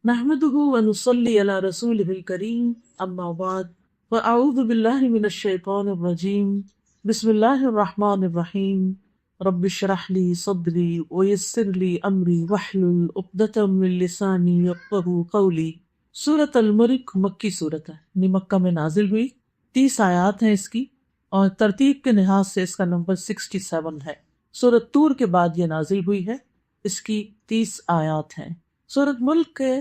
نحمده ونصلي على رسوله الكريم أما بعد فأعوذ بالله من الشيطان الرجيم بسم الله الرحمن الرحيم رب اشرح لي صدري ويسر لي أمري واحلل عقدة من لساني يفقهوا قولي۔ سورة الملک مکی صورت ہے، یعنی مکہ میں نازل ہوئی، 30 آیات ہیں اس کی، اور ترتیب کے لحاظ سے اس کا نمبر 67 ہے۔ سورت طور کے بعد یہ نازل ہوئی ہے، اس کی 30 آیات ہیں۔ سورت ملک کے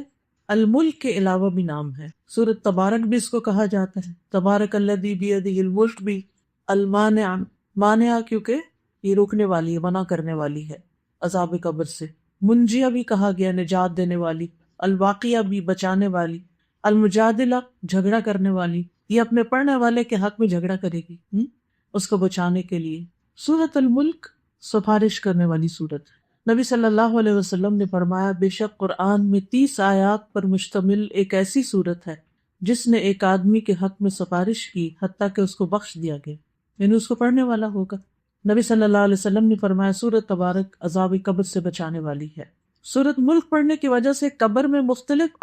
الملک کے علاوہ بھی نام ہے، سورت تبارک بھی اس کو کہا جاتا ہے، تبارک الذی بیدہ الملک بھی، المانع مانع کیونکہ یہ روکنے والی ہے، منع کرنے والی ہے عذاب قبر سے، منجیہ بھی کہا گیا نجات دینے والی، الواقیہ بھی بچانے والی، المجادلہ جھگڑا کرنے والی، یہ اپنے پڑھنے والے کے حق میں جھگڑا کرے گی اس کو بچانے کے لیے۔ سورت الملک سفارش کرنے والی سورت ہے۔ نبی صلی اللہ علیہ وسلم نے فرمایا، بے شک قرآن میں 30 آیات پر مشتمل ایک ایسی صورت ہے جس نے ایک آدمی کے حق میں سفارش کی حتیٰ کہ اس کو بخش دیا گیا، یعنی اس کو پڑھنے والا ہوگا۔ نبی صلی اللہ علیہ وسلم نے فرمایا، سورت تبارک عذاب قبر سے بچانے والی ہے۔ سورت ملک پڑھنے کی وجہ سے قبر میں مختلف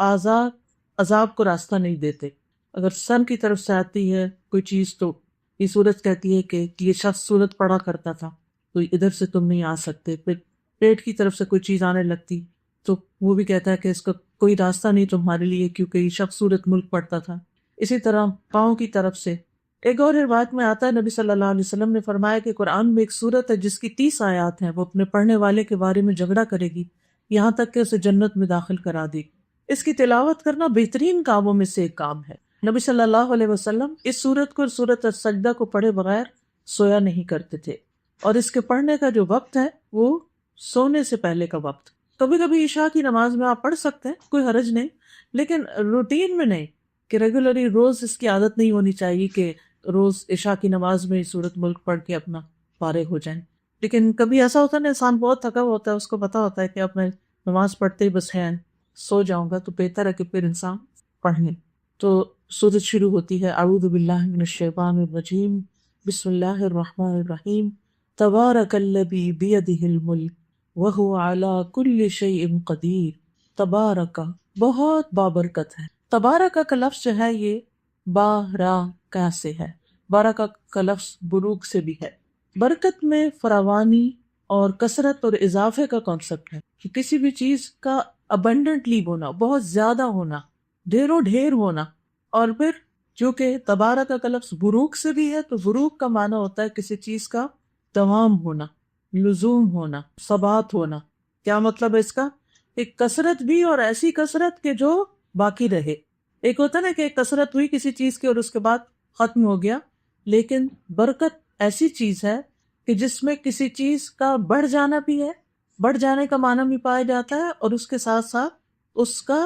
عذاب کو راستہ نہیں دیتے۔ اگر سن کی طرف سے آتی ہے کوئی چیز تو یہ سورت کہتی ہے کہ یہ شخص سورت پڑھا کرتا تھا تو ادھر سے تم نہیں آ سکتے۔ پھر پیٹ کی طرف سے کوئی چیز آنے لگتی تو وہ بھی کہتا ہے کہ اس کا کوئی راستہ نہیں تمہارے لیے کیونکہ یہ شخص سورت ملک پڑھتا تھا۔ اسی طرح پاؤں کی طرف سے ایک اور روایت میں آتا ہے، نبی صلی اللہ علیہ وسلم نے فرمایا کہ قرآن میں ایک سورت ہے جس کی 30 آیات ہیں، وہ اپنے پڑھنے والے کے بارے میں جھگڑا کرے گی یہاں تک کہ اسے جنت میں داخل کرا دے گی۔ اس کی تلاوت کرنا بہترین کاموں میں سے ایک کام ہے۔ نبی صلی اللہ علیہ وسلم اس سورت کو اور سورت السجدہ کو پڑھے بغیر سویا نہیں کرتے تھے، اور اس کے پڑھنے کا جو وقت ہے وہ سونے سے پہلے کا وقت۔ کبھی کبھی عشاء کی نماز میں آپ پڑھ سکتے ہیں، کوئی حرج نہیں، لیکن روٹین میں نہیں، کہ ریگولرلی روز اس کی عادت نہیں ہونی چاہیے کہ روز عشاء کی نماز میں سورت ملک پڑھ کے اپنا فارغ ہو جائیں۔ لیکن کبھی ایسا ہوتا ہے نا، انسان بہت تھکا ہوتا ہے، اس کو پتا ہوتا ہے کہ اب میں نماز پڑھتے ہی بس ہے سو جاؤں گا، تو بہتر ہے کہ پھر انسان پڑھ لیں۔ تو سورت شروع ہوتی ہے، اعوذ باللہ من الشیطان الرجیم، بسم اللہ الرحمن الرحیم، تبارک الذی بیدہ الملک وہو علی کل شیء قدیر۔ تبارک بہت بابرکت ہے۔ تبارک کا لفظ جو ہے یہ بارکہ سے ہے، بارکہ کا لفظ بروک سے بھی ہے۔ برکت میں فراوانی اور کثرت اور اضافے کا کانسیپٹ ہے، کہ کسی بھی چیز کا ابنڈنٹلی ہونا، بہت زیادہ ہونا، ڈھیروں ڈھیر ہونا۔ اور پھر جو کہ تبارک کا لفظ بروک سے بھی ہے، تو بروک کا معنی ہوتا ہے کسی چیز کا دوام ہونا، لزوم ہونا، ثبات ہونا۔ کیا مطلب ہے اس کا؟ ایک کثرت بھی، اور ایسی کثرت کہ جو باقی رہے۔ ایک ہوتا نا کہ ایک کثرت ہوئی کسی چیز کی اور اس کے بعد ختم ہو گیا، لیکن برکت ایسی چیز ہے کہ جس میں کسی چیز کا بڑھ جانا بھی ہے، بڑھ جانے کا معنی بھی پایا جاتا ہے، اور اس کے ساتھ ساتھ اس کا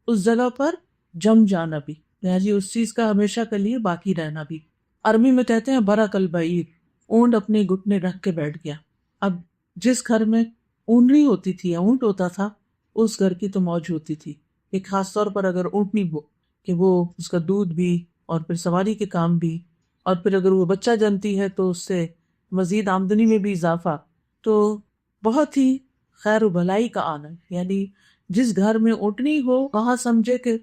اس جگہ پر جم جانا بھی، یعنی اس چیز کا ہمیشہ کے لیے باقی رہنا بھی۔ عربی میں کہتے ہیں برک البعیر، اونٹ اپنے گھٹنے رکھ کے بیٹھ گیا۔ اب جس گھر میں اونٹنی ہوتی تھی یا اونٹ ہوتا تھا، اس گھر کی تو موج ہوتی تھی۔ ایک خاص طور پر اگر اونٹنی ہو کہ وہ اس کا دودھ بھی اور پھر سواری کے کام بھی، اور پھر اگر وہ بچہ جنتی ہے تو اس سے مزید آمدنی میں بھی اضافہ، تو بہت ہی خیر و بھلائی کا آنا ہے۔ یعنی جس گھر میں اونٹنی ہو وہاں سمجھے کہ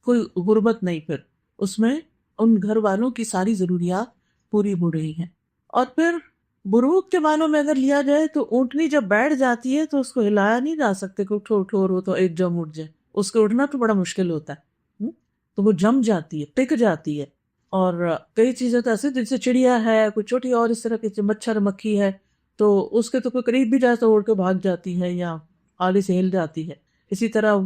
کوئی غربت نہیں، پھر اس میں ان گھر والوں کی ساری ضروریات پوری ہو رہی ہیں۔ اور پھر بروک کے معنوں میں اگر لیا جائے تو اونٹنی جب بیٹھ جاتی ہے تو اس کو ہلایا نہیں جا سکتے کہ اٹھو اٹھو رو تو ایک جم اٹھ جائے، اس کو اٹھنا تو بڑا مشکل ہوتا ہے، تو وہ جم جاتی ہے، ٹک جاتی ہے۔ اور کئی چیزیں تو ایسے جیسے چڑیا ہے، کوئی چھوٹی اور اس طرح کی مچھر مکھی ہے، تو اس کے تو کوئی قریب بھی جائے تو اڑ کے بھاگ جاتی ہے یا آلے سے ہل جاتی ہے۔ اسی طرح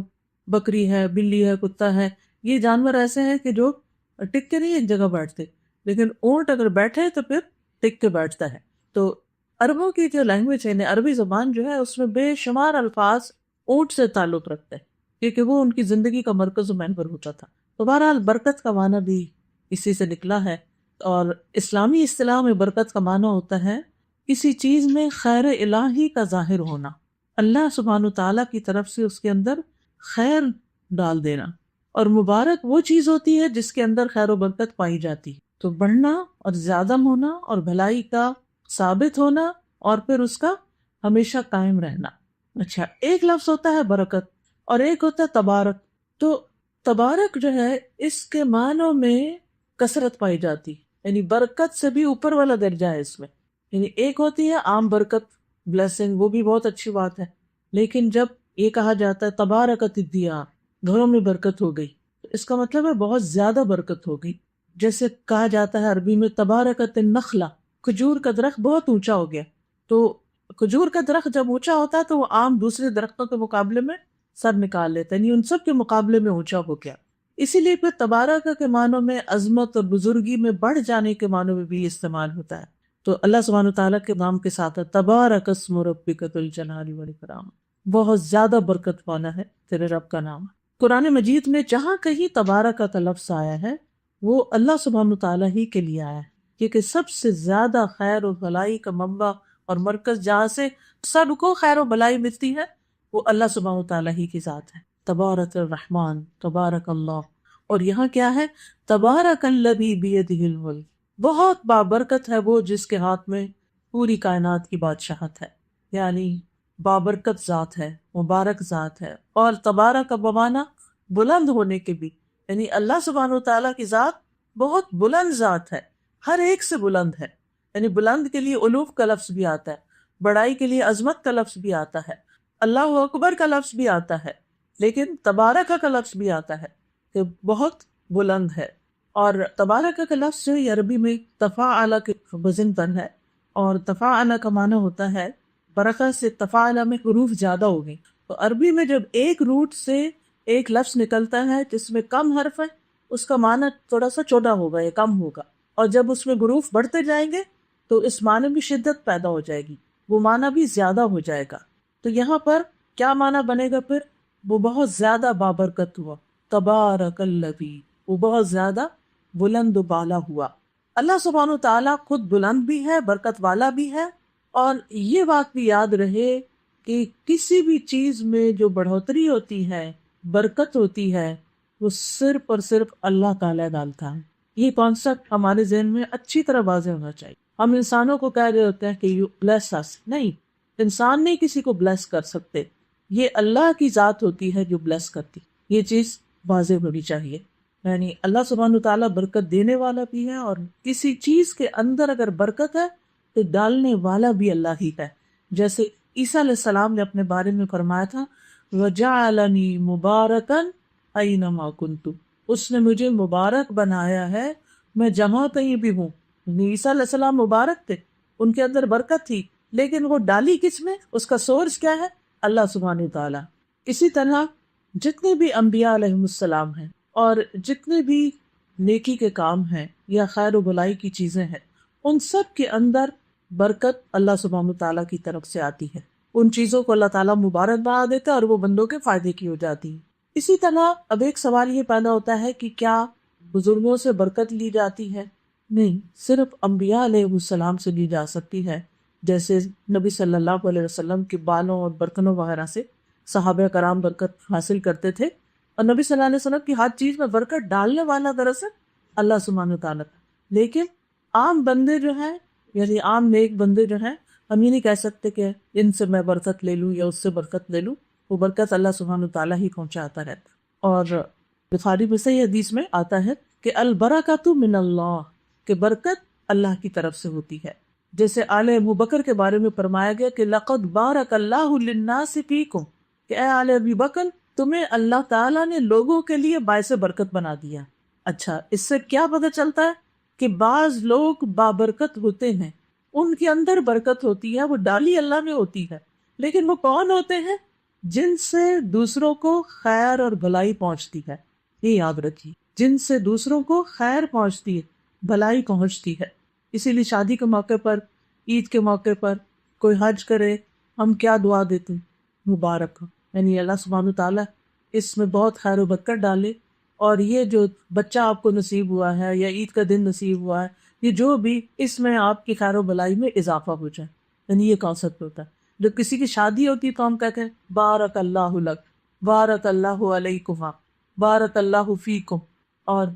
بکری ہے، بلی ہے، کتا ہے، یہ جانور ایسے ہیں کہ جو ٹک کے نہیں ایک جگہ بیٹھتے، لیکن اونٹ اگر بیٹھے تو پھر ٹک کے بیٹھتا ہے۔ تو عربوں کی جو لینگویج ہے، عربی زبان جو ہے، اس میں بے شمار الفاظ اونٹ سے تعلق رکھتے ہیں، کیونکہ وہ ان کی زندگی کا مرکز و محور ہوتا تھا۔ تو بہرحال برکت کا معنی بھی اسی سے نکلا ہے، اور اسلامی اصطلاح میں برکت کا معنی ہوتا ہے کسی چیز میں خیر الہی کا ظاہر ہونا، اللہ سبحانہ تعالیٰ کی طرف سے اس کے اندر خیر ڈال دینا۔ اور مبارک وہ چیز ہوتی ہے جس کے اندر خیر و برکت پائی جاتی ہے۔ تو بڑھنا اور زیادہ ہونا اور بھلائی کا ثابت ہونا، اور پھر اس کا ہمیشہ قائم رہنا۔ اچھا، ایک لفظ ہوتا ہے برکت اور ایک ہوتا ہے تبارک۔ تو تبارک جو ہے اس کے معنوں میں کثرت پائی جاتی، یعنی برکت سے بھی اوپر والا درجہ ہے اس میں. یعنی ایک ہوتی ہے عام برکت، بلیسنگ، وہ بھی بہت اچھی بات ہے، لیکن جب یہ کہا جاتا ہے تبارکت الدیار، گھروں میں برکت ہو گئی، تو اس کا مطلب ہے بہت زیادہ برکت ہو گئی. جیسے کہا جاتا ہے عربی میں تبارکت النخلہ، کھجور کا درخت بہت اونچا ہو گیا. تو کھجور کا درخت جب اونچا ہوتا ہے تو وہ عام دوسرے درختوں کے مقابلے میں سر نکال لیتا ہے، یعنی ان سب کے مقابلے میں اونچا ہو گیا. اسی لیے پھر تبارک کے معنوں میں عظمت اور بزرگی میں بڑھ جانے کے معنوں میں بھی استعمال ہوتا ہے. تو اللہ سبحانہ وتعالیٰ کے نام کے ساتھ ہے تبارک اسم ربک ذو الجلال والاکرام، بہت زیادہ برکت والا ہے تیرے رب کا نام. قرآن مجید میں جہاں کہیں تبارک کا لفظ آیا ہے وہ اللہ سبحانہ وتعالیٰ ہی کے لیے آیا ہے، کیونکہ سب سے زیادہ خیر و بھلائی کا منبع اور مرکز جہاں سے سب کو خیر و بھلائی ملتی ہے وہ اللہ سبحانہ وتعالیٰ ہی کی ذات ہے. تبارک الرحمن، تبارک اللہ. اور یہاں کیا ہے؟ تبارک الذی بیدہ الملک، بہت بابرکت ہے وہ جس کے ہاتھ میں پوری کائنات کی بادشاہت ہے، یعنی بابرکت ذات ہے، مبارک ذات ہے. اور تبارک بمانا بلند ہونے کے بھی، یعنی اللہ سبحانہ وتعالیٰ کی ذات بہت بلند ذات ہے، ہر ایک سے بلند ہے. یعنی بلند کے لیے علوف کا لفظ بھی آتا ہے، بڑائی کے لیے عظمت کا لفظ بھی آتا ہے، اللہ اکبر کا لفظ بھی آتا ہے، لیکن تبارک کا لفظ بھی آتا ہے کہ بہت بلند ہے. اور تبارک کا لفظ جو ہے عربی میں تفاعل کے وزن پر ہے، اور تفاعل کا معنی ہوتا ہے برکت سے تفاعل میں حروف زیادہ ہو گئی. تو عربی میں جب ایک روٹ سے ایک لفظ نکلتا ہے جس میں کم حرف ہے اس کا معنی تھوڑا سا چھوٹا ہوگا یا کم ہوگا، اور جب اس میں حروف بڑھتے جائیں گے تو اس معنی میں شدت پیدا ہو جائے گی، وہ معنی بھی زیادہ ہو جائے گا. تو یہاں پر کیا معنی بنے گا؟ پھر وہ بہت زیادہ بابرکت ہوا، تبارک الذی، وہ بہت زیادہ بلند و بالا ہوا. اللہ سبحانہ تعالیٰ خود بلند بھی ہے، برکت والا بھی ہے. اور یہ بات بھی یاد رہے کہ کسی بھی چیز میں جو بڑھوتری ہوتی ہے، برکت ہوتی ہے، وہ صرف اور صرف اللہ تعالیٰ ڈالتا ہے. یہ کانسیپٹ ہمارے ذہن میں اچھی طرح واضح ہونا چاہیے. ہم انسانوں کو کہہ رہے ہوتے ہیں کہ یو بلیس اس، نہیں، انسان نہیں کسی کو بلیس کر سکتے، یہ اللہ کی ذات ہوتی ہے جو بلیس کرتی. یہ چیز واضح ہونی چاہیے. یعنی اللہ سبحانہ تعالیٰ برکت دینے والا بھی ہے، اور کسی چیز کے اندر اگر برکت ہے تو ڈالنے والا بھی اللہ ہی ہے. جیسے عیسیٰ علیہ السلام نے اپنے بارے میں فرمایا تھا وَجَعَلَنِي مُبَارَكًا أَيْنَمَا كُنتُ، اس نے مجھے مبارک بنایا ہے میں جہاں کہیں بھی ہوں. عیسیٰ علیہ السلام مبارک تھے، ان کے اندر برکت تھی، لیکن وہ ڈالی کس میں؟ اس کا سورس کیا ہے؟ اللہ سبحانہ تعالیٰ. اسی طرح جتنے بھی انبیاء علیہ السلام ہیں اور جتنے بھی نیکی کے کام ہیں یا خیر و بلائی کی چیزیں ہیں، ان سب کے اندر برکت اللہ سبحانہ تعالیٰ کی طرف سے آتی ہے. ان چیزوں کو اللہ تعالیٰ مبارک بنا دیتا ہے اور وہ بندوں کے فائدے کی ہو جاتی ہے. اسی طرح اب ایک سوال یہ پیدا ہوتا ہے کہ کیا بزرگوں سے برکت لی جاتی ہے؟ نہیں، صرف انبیاء علیہ السلام سے لی جا سکتی ہے. جیسے نبی صلی اللہ علیہ وسلم کے بالوں اور برتنوں وغیرہ سے صحابہ کرام برکت حاصل کرتے تھے، اور نبی صلی اللہ علیہ وسلم کی ہر چیز میں برکت ڈالنے والا دراصل اللہ سبحانہ تعالیٰ تھا. لیکن عام بندے جو ہیں، یعنی عام نیک بندے جو ہیں، ہم یہ نہیں کہہ سکتے کہ ان سے میں برکت لے لوں یا اس سے برکت لے لوں. وہ برکت اللہ سبحانہ تعالیٰ ہی پہنچاتا رہتا. اور بخاری میں صحیح حدیث میں آتا ہے کہ البرکۃ من اللہ، کہ برکت اللہ کی طرف سے ہوتی ہے. جیسے آل ابو بکر کے بارے میں فرمایا گیا کہ لقد بارک اللہ للناس فیکم، کہ اے آل ابو بکر تمہیں اللہ تعالیٰ نے لوگوں کے لیے باعث برکت بنا دیا. اچھا، اس سے کیا پتہ چلتا ہے؟ کہ بعض لوگ بابرکت ہوتے ہیں، ان کے اندر برکت ہوتی ہے، وہ ڈالی اللہ میں ہوتی ہے، لیکن وہ کون ہوتے ہیں؟ جن سے دوسروں کو خیر اور بھلائی پہنچتی ہے. یہ یاد رکھیے، جن سے دوسروں کو خیر پہنچتی ہے، بھلائی پہنچتی ہے. اسی لیے شادی کے موقع پر، عید کے موقع پر کوئی حج کرے، ہم کیا دعا دیتے ہیں؟ مبارک ہو، یعنی اللہ سبحانہ تعالیٰ اس میں بہت خیر و برکت ڈالے، اور یہ جو بچہ آپ کو نصیب ہوا ہے یا عید کا دن نصیب ہوا ہے، یہ جو بھی اس میں آپ کی خیر و بلائی میں اضافہ ہو جائے. یعنی یہ کانسیپٹ ہوتا ہے. جب کسی کی شادی ہوتی ہے تو ہم کہتے ہیں بارک اللہ لک، بارک اللہ علیکما، بارک اللہ فیکم. اور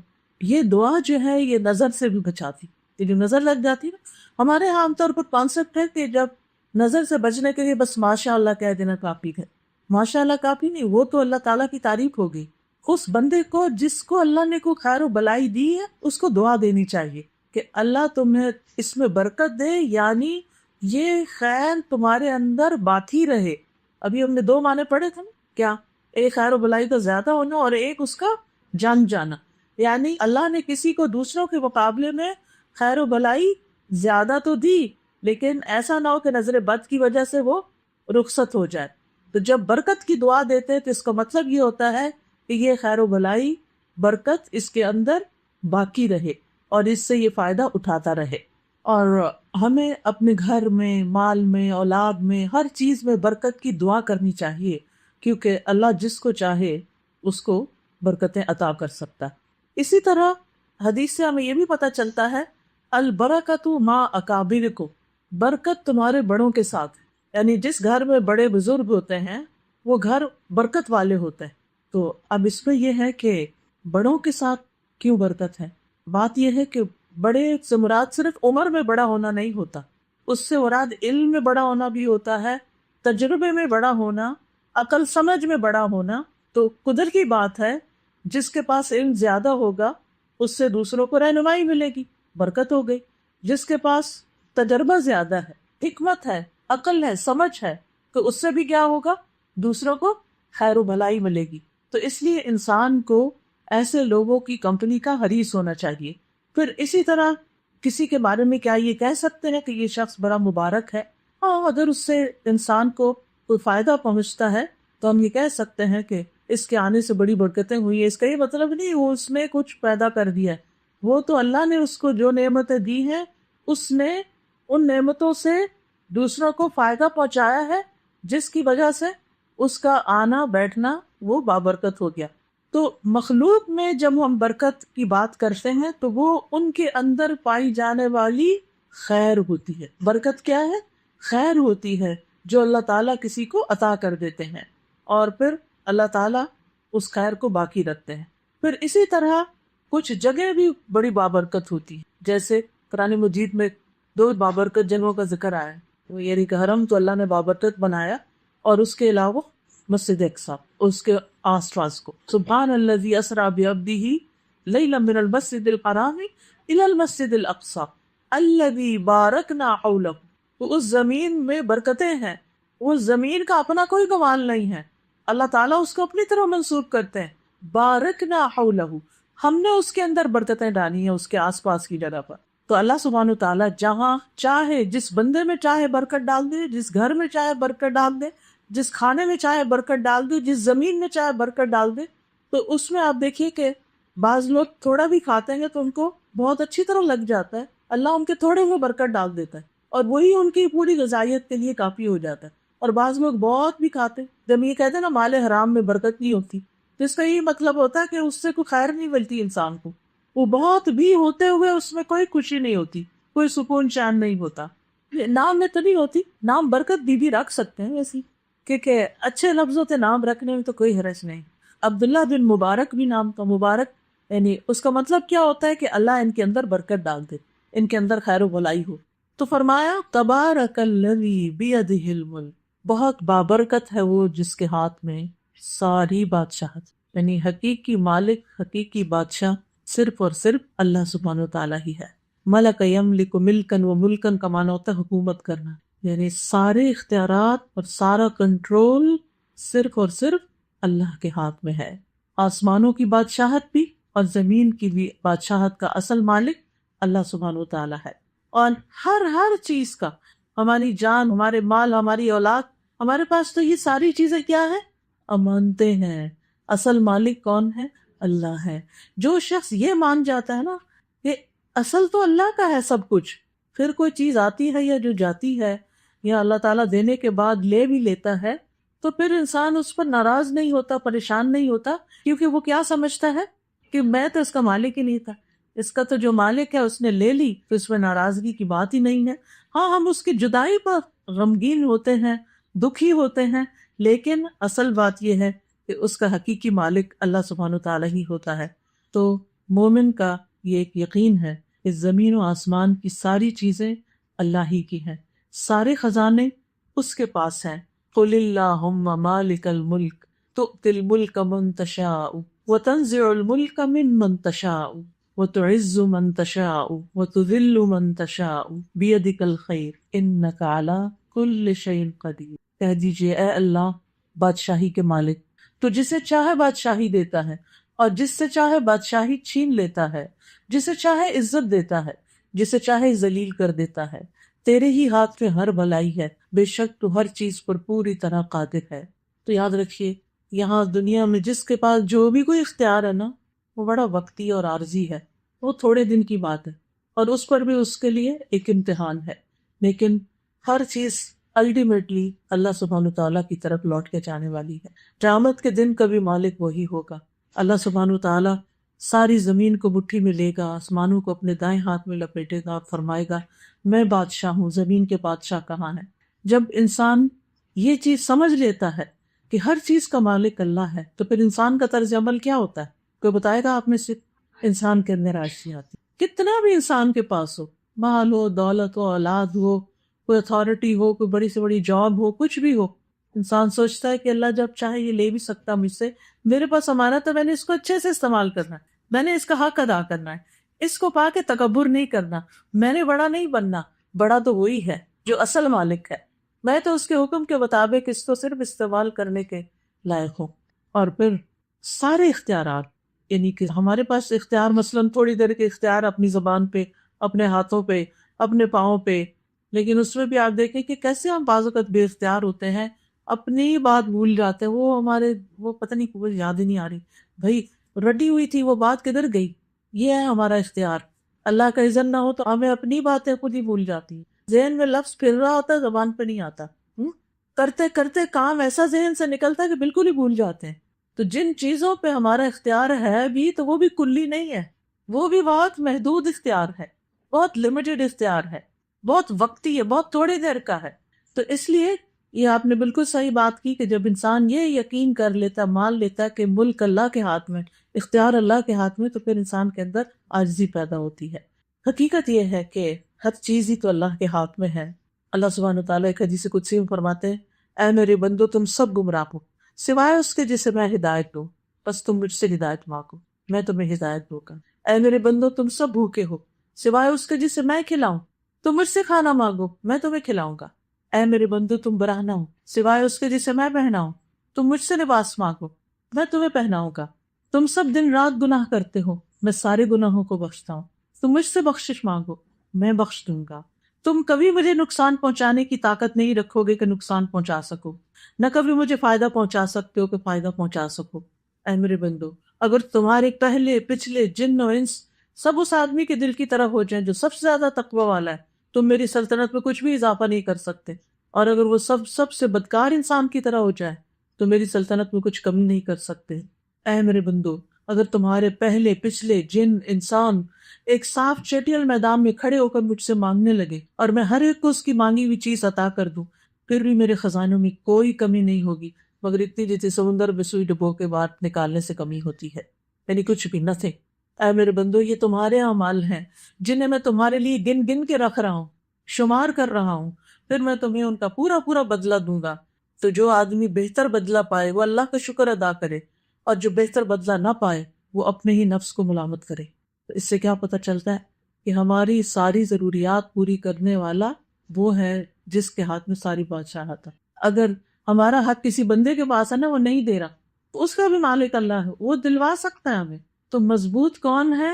یہ دعا جو ہے یہ نظر سے بھی بچاتی. یہ جو نظر لگ جاتی ہے، ہمارے ہاں عام طور پر کانسیپٹ ہے کہ جب نظر سے بچنے کے لیے بس ماشاء اللہ کہہ دینا کافی ہے. ماشاء اللہ کافی نہیں، وہ تو اللہ تعالیٰ کی تعریف ہو گئی. اس بندے کو جس کو اللہ نے کوئی خیر و بلائی دی ہے اس کو دعا دینی چاہیے کہ اللہ تمہیں اس میں برکت دے، یعنی یہ خیر تمہارے اندر باقی رہے۔ ابھی ہم نے دو معنی پڑھے تھے نا، کیا؟ ایک خیر و بلائی کا زیادہ ہونا اور ایک اس کا جان جانا، یعنی اللہ نے کسی کو دوسروں کے مقابلے میں خیر و بلائی زیادہ تو دی، لیکن ایسا نہ ہو کہ نظر بد کی وجہ سے وہ رخصت ہو جائے۔ تو جب برکت کی دعا دیتے ہیں تو اس کا مطلب یہ ہوتا ہے کہ یہ خیر و بلائی برکت اس کے اندر باقی رہے اور اس سے یہ فائدہ اٹھاتا رہے۔ اور ہمیں اپنے گھر میں، مال میں، اولاد میں، ہر چیز میں برکت کی دعا کرنی چاہیے، کیونکہ اللہ جس کو چاہے اس کو برکتیں عطا کر سکتا۔ اسی طرح حدیث سے ہمیں یہ بھی پتہ چلتا ہے البرکۃ ما اکابرکم، برکت تمہارے بڑوں کے ساتھ ہے، یعنی جس گھر میں بڑے بزرگ ہوتے ہیں وہ گھر برکت والے ہوتے ہیں۔ تو اب اس میں یہ ہے کہ بڑوں کے ساتھ کیوں برکت ہے؟ بات یہ ہے کہ بڑے سے مراد صرف عمر میں بڑا ہونا نہیں ہوتا، اس سے مراد علم میں بڑا ہونا بھی ہوتا ہے، تجربے میں بڑا ہونا، عقل سمجھ میں بڑا ہونا۔ تو قدر کی بات ہے، جس کے پاس علم زیادہ ہوگا اس سے دوسروں کو رہنمائی ملے گی، برکت ہو گئی۔ جس کے پاس تجربہ زیادہ ہے، حکمت ہے، عقل ہے، سمجھ ہے، تو اس سے بھی کیا ہوگا؟ دوسروں کو خیر و بھلائی ملے گی۔ تو اس لیے انسان کو ایسے لوگوں کی کمپنی کا حریص ہونا چاہیے۔ پھر اسی طرح کسی کے بارے میں کیا یہ کہہ سکتے ہیں کہ یہ شخص بڑا مبارک ہے؟ ہاں، اگر اس سے انسان کو کوئی فائدہ پہنچتا ہے تو ہم یہ کہہ سکتے ہیں کہ اس کے آنے سے بڑی برکتیں ہوئی ہیں۔ اس کا یہ مطلب نہیں وہ اس نے کچھ پیدا کر دیا ہے، وہ تو اللہ نے اس کو جو نعمتیں دی ہیں اس نے ان نعمتوں سے دوسروں کو فائدہ پہنچایا ہے، جس کی وجہ سے اس کا آنا بیٹھنا وہ بابرکت ہو گیا۔ تو مخلوق میں جب ہم برکت کی بات کرتے ہیں تو وہ ان کے اندر پائی جانے والی خیر ہوتی ہے۔ برکت کیا ہے؟ خیر ہوتی ہے جو اللہ تعالیٰ کسی کو عطا کر دیتے ہیں، اور پھر اللہ تعالیٰ اس خیر کو باقی رکھتے ہیں۔ پھر اسی طرح کچھ جگہ بھی بڑی بابرکت ہوتی ہے، جیسے قرآن مجید میں دو بابرکت جگہوں کا ذکر آیا ہے، وہ یعنی کہ حرم تو اللہ نے بابرکت بنایا، اور اس کے علاوہ مسجد اقصی، اس کے آس پاس کو، سبحان الذی اسریٰ بعبدہ لیلا من المسجد الحرام الی المسجد الاقصی الذی بارکنا حولہ۔ تو اس زمین میں برکتیں ہیں، اس زمین کا اپنا کوئی کمال نہیں ہے، اللہ تعالیٰ اس کو اپنی طرح منسوب کرتے ہیں۔ بارکنا حولہ، ہم نے اس کے اندر برکتیں ڈالی ہیں، اس کے آس پاس کی جگہ پر۔ تو اللہ سبحانہ وتعالیٰ جہاں چاہے، جس بندے میں چاہے برکت ڈال دے، جس گھر میں چاہے برکت ڈال دے، جس کھانے میں چاہے برکت ڈال دے، جس زمین میں چاہے برکت ڈال دے۔ تو اس میں آپ دیکھیے کہ بعض لوگ تھوڑا بھی کھاتے ہیں تو ان کو بہت اچھی طرح لگ جاتا ہے، اللہ ان کے تھوڑے میں برکت ڈال دیتا ہے اور وہی ان کی پوری غذائیت کے لیے کافی ہو جاتا ہے۔ اور بعض لوگ بہت بھی کھاتے ہیں، جب یہ کہتے ہیں نا مال حرام میں برکت نہیں ہوتی، تو اس کا یہ مطلب ہوتا ہے کہ اس سے کوئی خیر نہیں ملتی انسان کو، وہ بہت بھی ہوتے ہوئے اس میں کوئی خوشی نہیں ہوتی، کوئی سکون چین نہیں ہوتا۔ نام میں تو نہیں ہوتی، نام برکت بھی رکھ سکتے ہیں ویسے، کیونکہ اچھے لفظوں سے نام رکھنے میں تو کوئی حرج نہیں۔ عبداللہ بن مبارک بھی نام کا، مبارک یعنی اس کا مطلب کیا ہوتا ہے کہ اللہ ان کے اندر برکت ڈال دے، ان کے اندر خیر و بھلائی ہو۔ تو فرمایا تبارک الذی بیدہ الملک، بہت بابرکت ہے وہ جس کے ہاتھ میں ساری بادشاہت، یعنی حقیقی مالک، حقیقی بادشاہ صرف اور صرف اللہ سبحانہ و تعالیٰ ہی ہے۔ ملک یملک ملکن، و ملکن کا معنی ہوتا ہے حکومت کرنا، یعنی سارے اختیارات اور سارا کنٹرول صرف اور صرف اللہ کے ہاتھ میں ہے۔ آسمانوں کی بادشاہت بھی اور زمین کی بھی بادشاہت کا اصل مالک اللہ سبحانہ و تعالیٰ ہے۔ اور ہر چیز کا، ہماری جان، ہمارے مال، ہماری اولاد، ہمارے پاس تو یہ ساری چیزیں کیا ہے؟ امانتیں ہیں۔ اصل مالک کون ہے؟ اللہ ہے۔ جو شخص یہ مان جاتا ہے نا کہ اصل تو اللہ کا ہے سب کچھ، پھر کوئی چیز آتی ہے یا جو جاتی ہے یا اللہ تعالیٰ دینے کے بعد لے بھی لیتا ہے، تو پھر انسان اس پر ناراض نہیں ہوتا، پریشان نہیں ہوتا، کیونکہ وہ کیا سمجھتا ہے کہ میں تو اس کا مالک ہی نہیں تھا، اس کا تو جو مالک ہے اس نے لے لی، تو اس میں ناراضگی کی بات ہی نہیں ہے۔ ہاں، ہم اس کی جدائی پر غمگین ہوتے ہیں، دکھی ہوتے ہیں، لیکن اصل بات یہ ہے کہ اس کا حقیقی مالک اللہ سبحانہ تعالیٰ ہی ہوتا ہے۔ تو مومن کا یہ ایک یقین ہے کہ زمین و آسمان کی ساری چیزیں اللہ ہی کی ہیں، سارے خزانے اس کے پاس ہیں۔ قل اللہم مالک الملک تؤتی الملک من تشاء وَتَنزِعُ الْمُلْكَ مِمَّن تَشَاءُ وَتُعِزُّ مَن تَشَاءُ وَتُذِلُّ مَن تَشَاءُ بِيَدِكَ الْخَيْرُ إِنَّكَ عَلَىٰ کل شیء قدیر۔ کہہ دیجئے اے اللہ بادشاہی کے مالک، تو جسے چاہے بادشاہی دیتا ہے اور جس سے چاہے بادشاہی چھین لیتا ہے، جسے چاہے عزت دیتا ہے، جسے چاہے ذلیل کر دیتا ہے۔ تیرے ہی ہاتھ میں ہر بھلائی ہے، بے شک تو ہر چیز پر پوری طرح قادر ہے۔ تو یاد رکھیے یہاں دنیا میں جس کے پاس جو بھی کوئی اختیار ہے نا، وہ بڑا وقتی اور عارضی ہے، وہ تھوڑے دن کی بات ہے، اور اس پر بھی اس کے لیے ایک امتحان ہے، لیکن ہر چیز الٹیمیٹلی اللہ سبحانہ تعالیٰ کی طرف لوٹ کے جانے والی ہے۔ قیامت کے دن کا بھی مالک وہی ہوگا۔ اللہ سبحانہ تعالیٰ ساری زمین کو مٹھی میں لے گا، آسمانوں کو اپنے دائیں ہاتھ میں لپیٹے گا اور فرمائے گا میں بادشاہ ہوں، زمین کے بادشاہ کہاں ہیں۔ جب انسان یہ چیز سمجھ لیتا ہے کہ ہر چیز کا مالک اللہ ہے، تو پھر انسان کا طرز عمل کیا ہوتا ہے؟ کوئی بتائے گا آپ میں سے؟ انسان کے اندر آجزی آتی، کتنا بھی انسان کے پاس ہو، مال ہو، دولت ہو، اولاد ہو، کوئی اتھارٹی ہو، کوئی بڑی سے بڑی جاب ہو، کچھ بھی ہو، انسان سوچتا ہے کہ اللہ جب چاہے یہ لے بھی سکتا مجھ سے، میرے پاس امانت ہے، میں نے اس کو اچھے سے استعمال کرنا ہے، میں نے اس کا حق ادا کرنا ہے، اس کو پا کے تکبر نہیں کرنا، میں نے بڑا نہیں بننا، بڑا تو وہی ہے جو اصل مالک ہے، میں تو اس کے حکم کے مطابق اس کو صرف استعمال کرنے کے لائق ہوں۔ اور پھر سارے اختیارات، یعنی کہ ہمارے پاس اختیار مثلاً تھوڑی دیر کے اختیار اپنی زبان پہ، اپنے ہاتھوں پہ، اپنے پاؤں پہ، لیکن اس میں بھی آپ دیکھیں کہ کیسے ہم بعض اوقات بے اختیار ہوتے ہیں، اپنی بات بھول جاتے ہیں، وہ پتہ نہیں، وہ یاد ہی نہیں آ رہی، بھائی رٹی ہوئی تھی وہ بات کدھر گئی؟ یہ ہے ہمارا اختیار۔ اللہ کا اذن نہ ہو تو ہمیں اپنی باتیں خود ہی بھول جاتی ہیں، ذہن میں لفظ پھر رہا ہوتا ہے، زبان پہ نہیں آتا، کرتے کرتے کام ایسا ذہن سے نکلتا ہے کہ بالکل ہی بھول جاتے ہیں۔ تو جن چیزوں پہ ہمارا اختیار ہے بھی تو وہ بھی کلی نہیں ہے، وہ بھی بہت محدود اختیار ہے، بہت لمیٹڈ اختیار ہے، بہت وقتی ہے، بہت تھوڑی دیر کا ہے۔ تو اس لیے یہ آپ نے بالکل صحیح بات کی کہ جب انسان یہ یقین کر لیتا، مان لیتا کہ ملک اللہ کے ہاتھ میں، اختیار اللہ کے ہاتھ میں، تو پھر انسان کے اندر عاجزی پیدا ہوتی ہے۔ حقیقت یہ ہے کہ ہر چیز ہی تو اللہ کے ہاتھ میں ہے۔ اللہ سبحانہ وتعالیٰ ایک حدیث قدسی میں فرماتے ہیں اے میرے بندو تم سب گمراہ ہو سوائے اس کے جسے میں ہدایت دوں، بس تم مجھ سے ہدایت مانگو میں تمہیں ہدایت دوں گا۔ اے میرے بندو تم سب بھوکے ہو سوائے اس کے جسے میں کھلاؤں، تم مجھ سے کھانا مانگو میں تمہیں کھلاؤں گا۔ اے میرے بندو تم برہنہ ہو سوائے اس کے جسے میں پہناؤں، تم مجھ سے لباس مانگو میں تمہیں پہناؤں گا۔ تم سب دن رات گناہ کرتے ہو میں سارے گناہوں کو بخشتا ہوں، تم مجھ سے بخشش مانگو میں بخش دوں گا۔ تم کبھی مجھے نقصان پہنچانے کی طاقت نہیں رکھو گے کہ نقصان پہنچا سکو، نہ کبھی مجھے فائدہ پہنچا سکتے ہو کہ فائدہ پہنچا سکو۔ اے میرے بندو اگر تمہارے پہلے پچھلے جن و انس سب اس آدمی کے دل کی طرح ہو جائیں جو سب سے زیادہ تقوی والا ہے، تم میری سلطنت میں کچھ بھی اضافہ نہیں کر سکتے، اور اگر وہ سب سے بدکار انسان کی طرح ہو جائے تو میری سلطنت میں کچھ کمی نہیں کر سکتے۔ اے میرے بندو اگر تمہارے پہلے پچھلے جن انسان ایک صاف چیٹیل میدان میں کھڑے ہو کر مجھ سے مانگنے لگے اور میں ہر ایک کو اس کی مانگی ہوئی چیز عطا کر دوں، پھر بھی میرے خزانوں میں کوئی کمی نہیں ہوگی مگر اتنی جتنی سمندر میں سوئی ڈبو کے بعد نکالنے سے کمی ہوتی ہے، یعنی کچھ بھی نتھنگ۔ اے میرے بندو یہ تمہارے اعمال ہیں جنہیں میں تمہارے لیے گن گن کے رکھ رہا ہوں، شمار کر رہا ہوں، پھر میں تمہیں ان کا پورا پورا بدلہ دوں گا۔ تو جو آدمی بہتر بدلہ پائے وہ اللہ کا شکر ادا کرے، اور جو بہتر بدلہ نہ پائے وہ اپنے ہی نفس کو ملامت کرے۔ تو اس سے کیا پتہ چلتا ہے کہ ہماری ساری ضروریات پوری کرنے والا وہ ہے جس کے ہاتھ میں ساری بادشاہت ہے۔ اگر ہمارا حق کسی بندے کے پاس ہے نا، وہ نہیں دے رہا، تو اس کا بھی مالک اللہ ہے، وہ دلوا سکتا ہے ہمیں۔ تو مضبوط کون ہے؟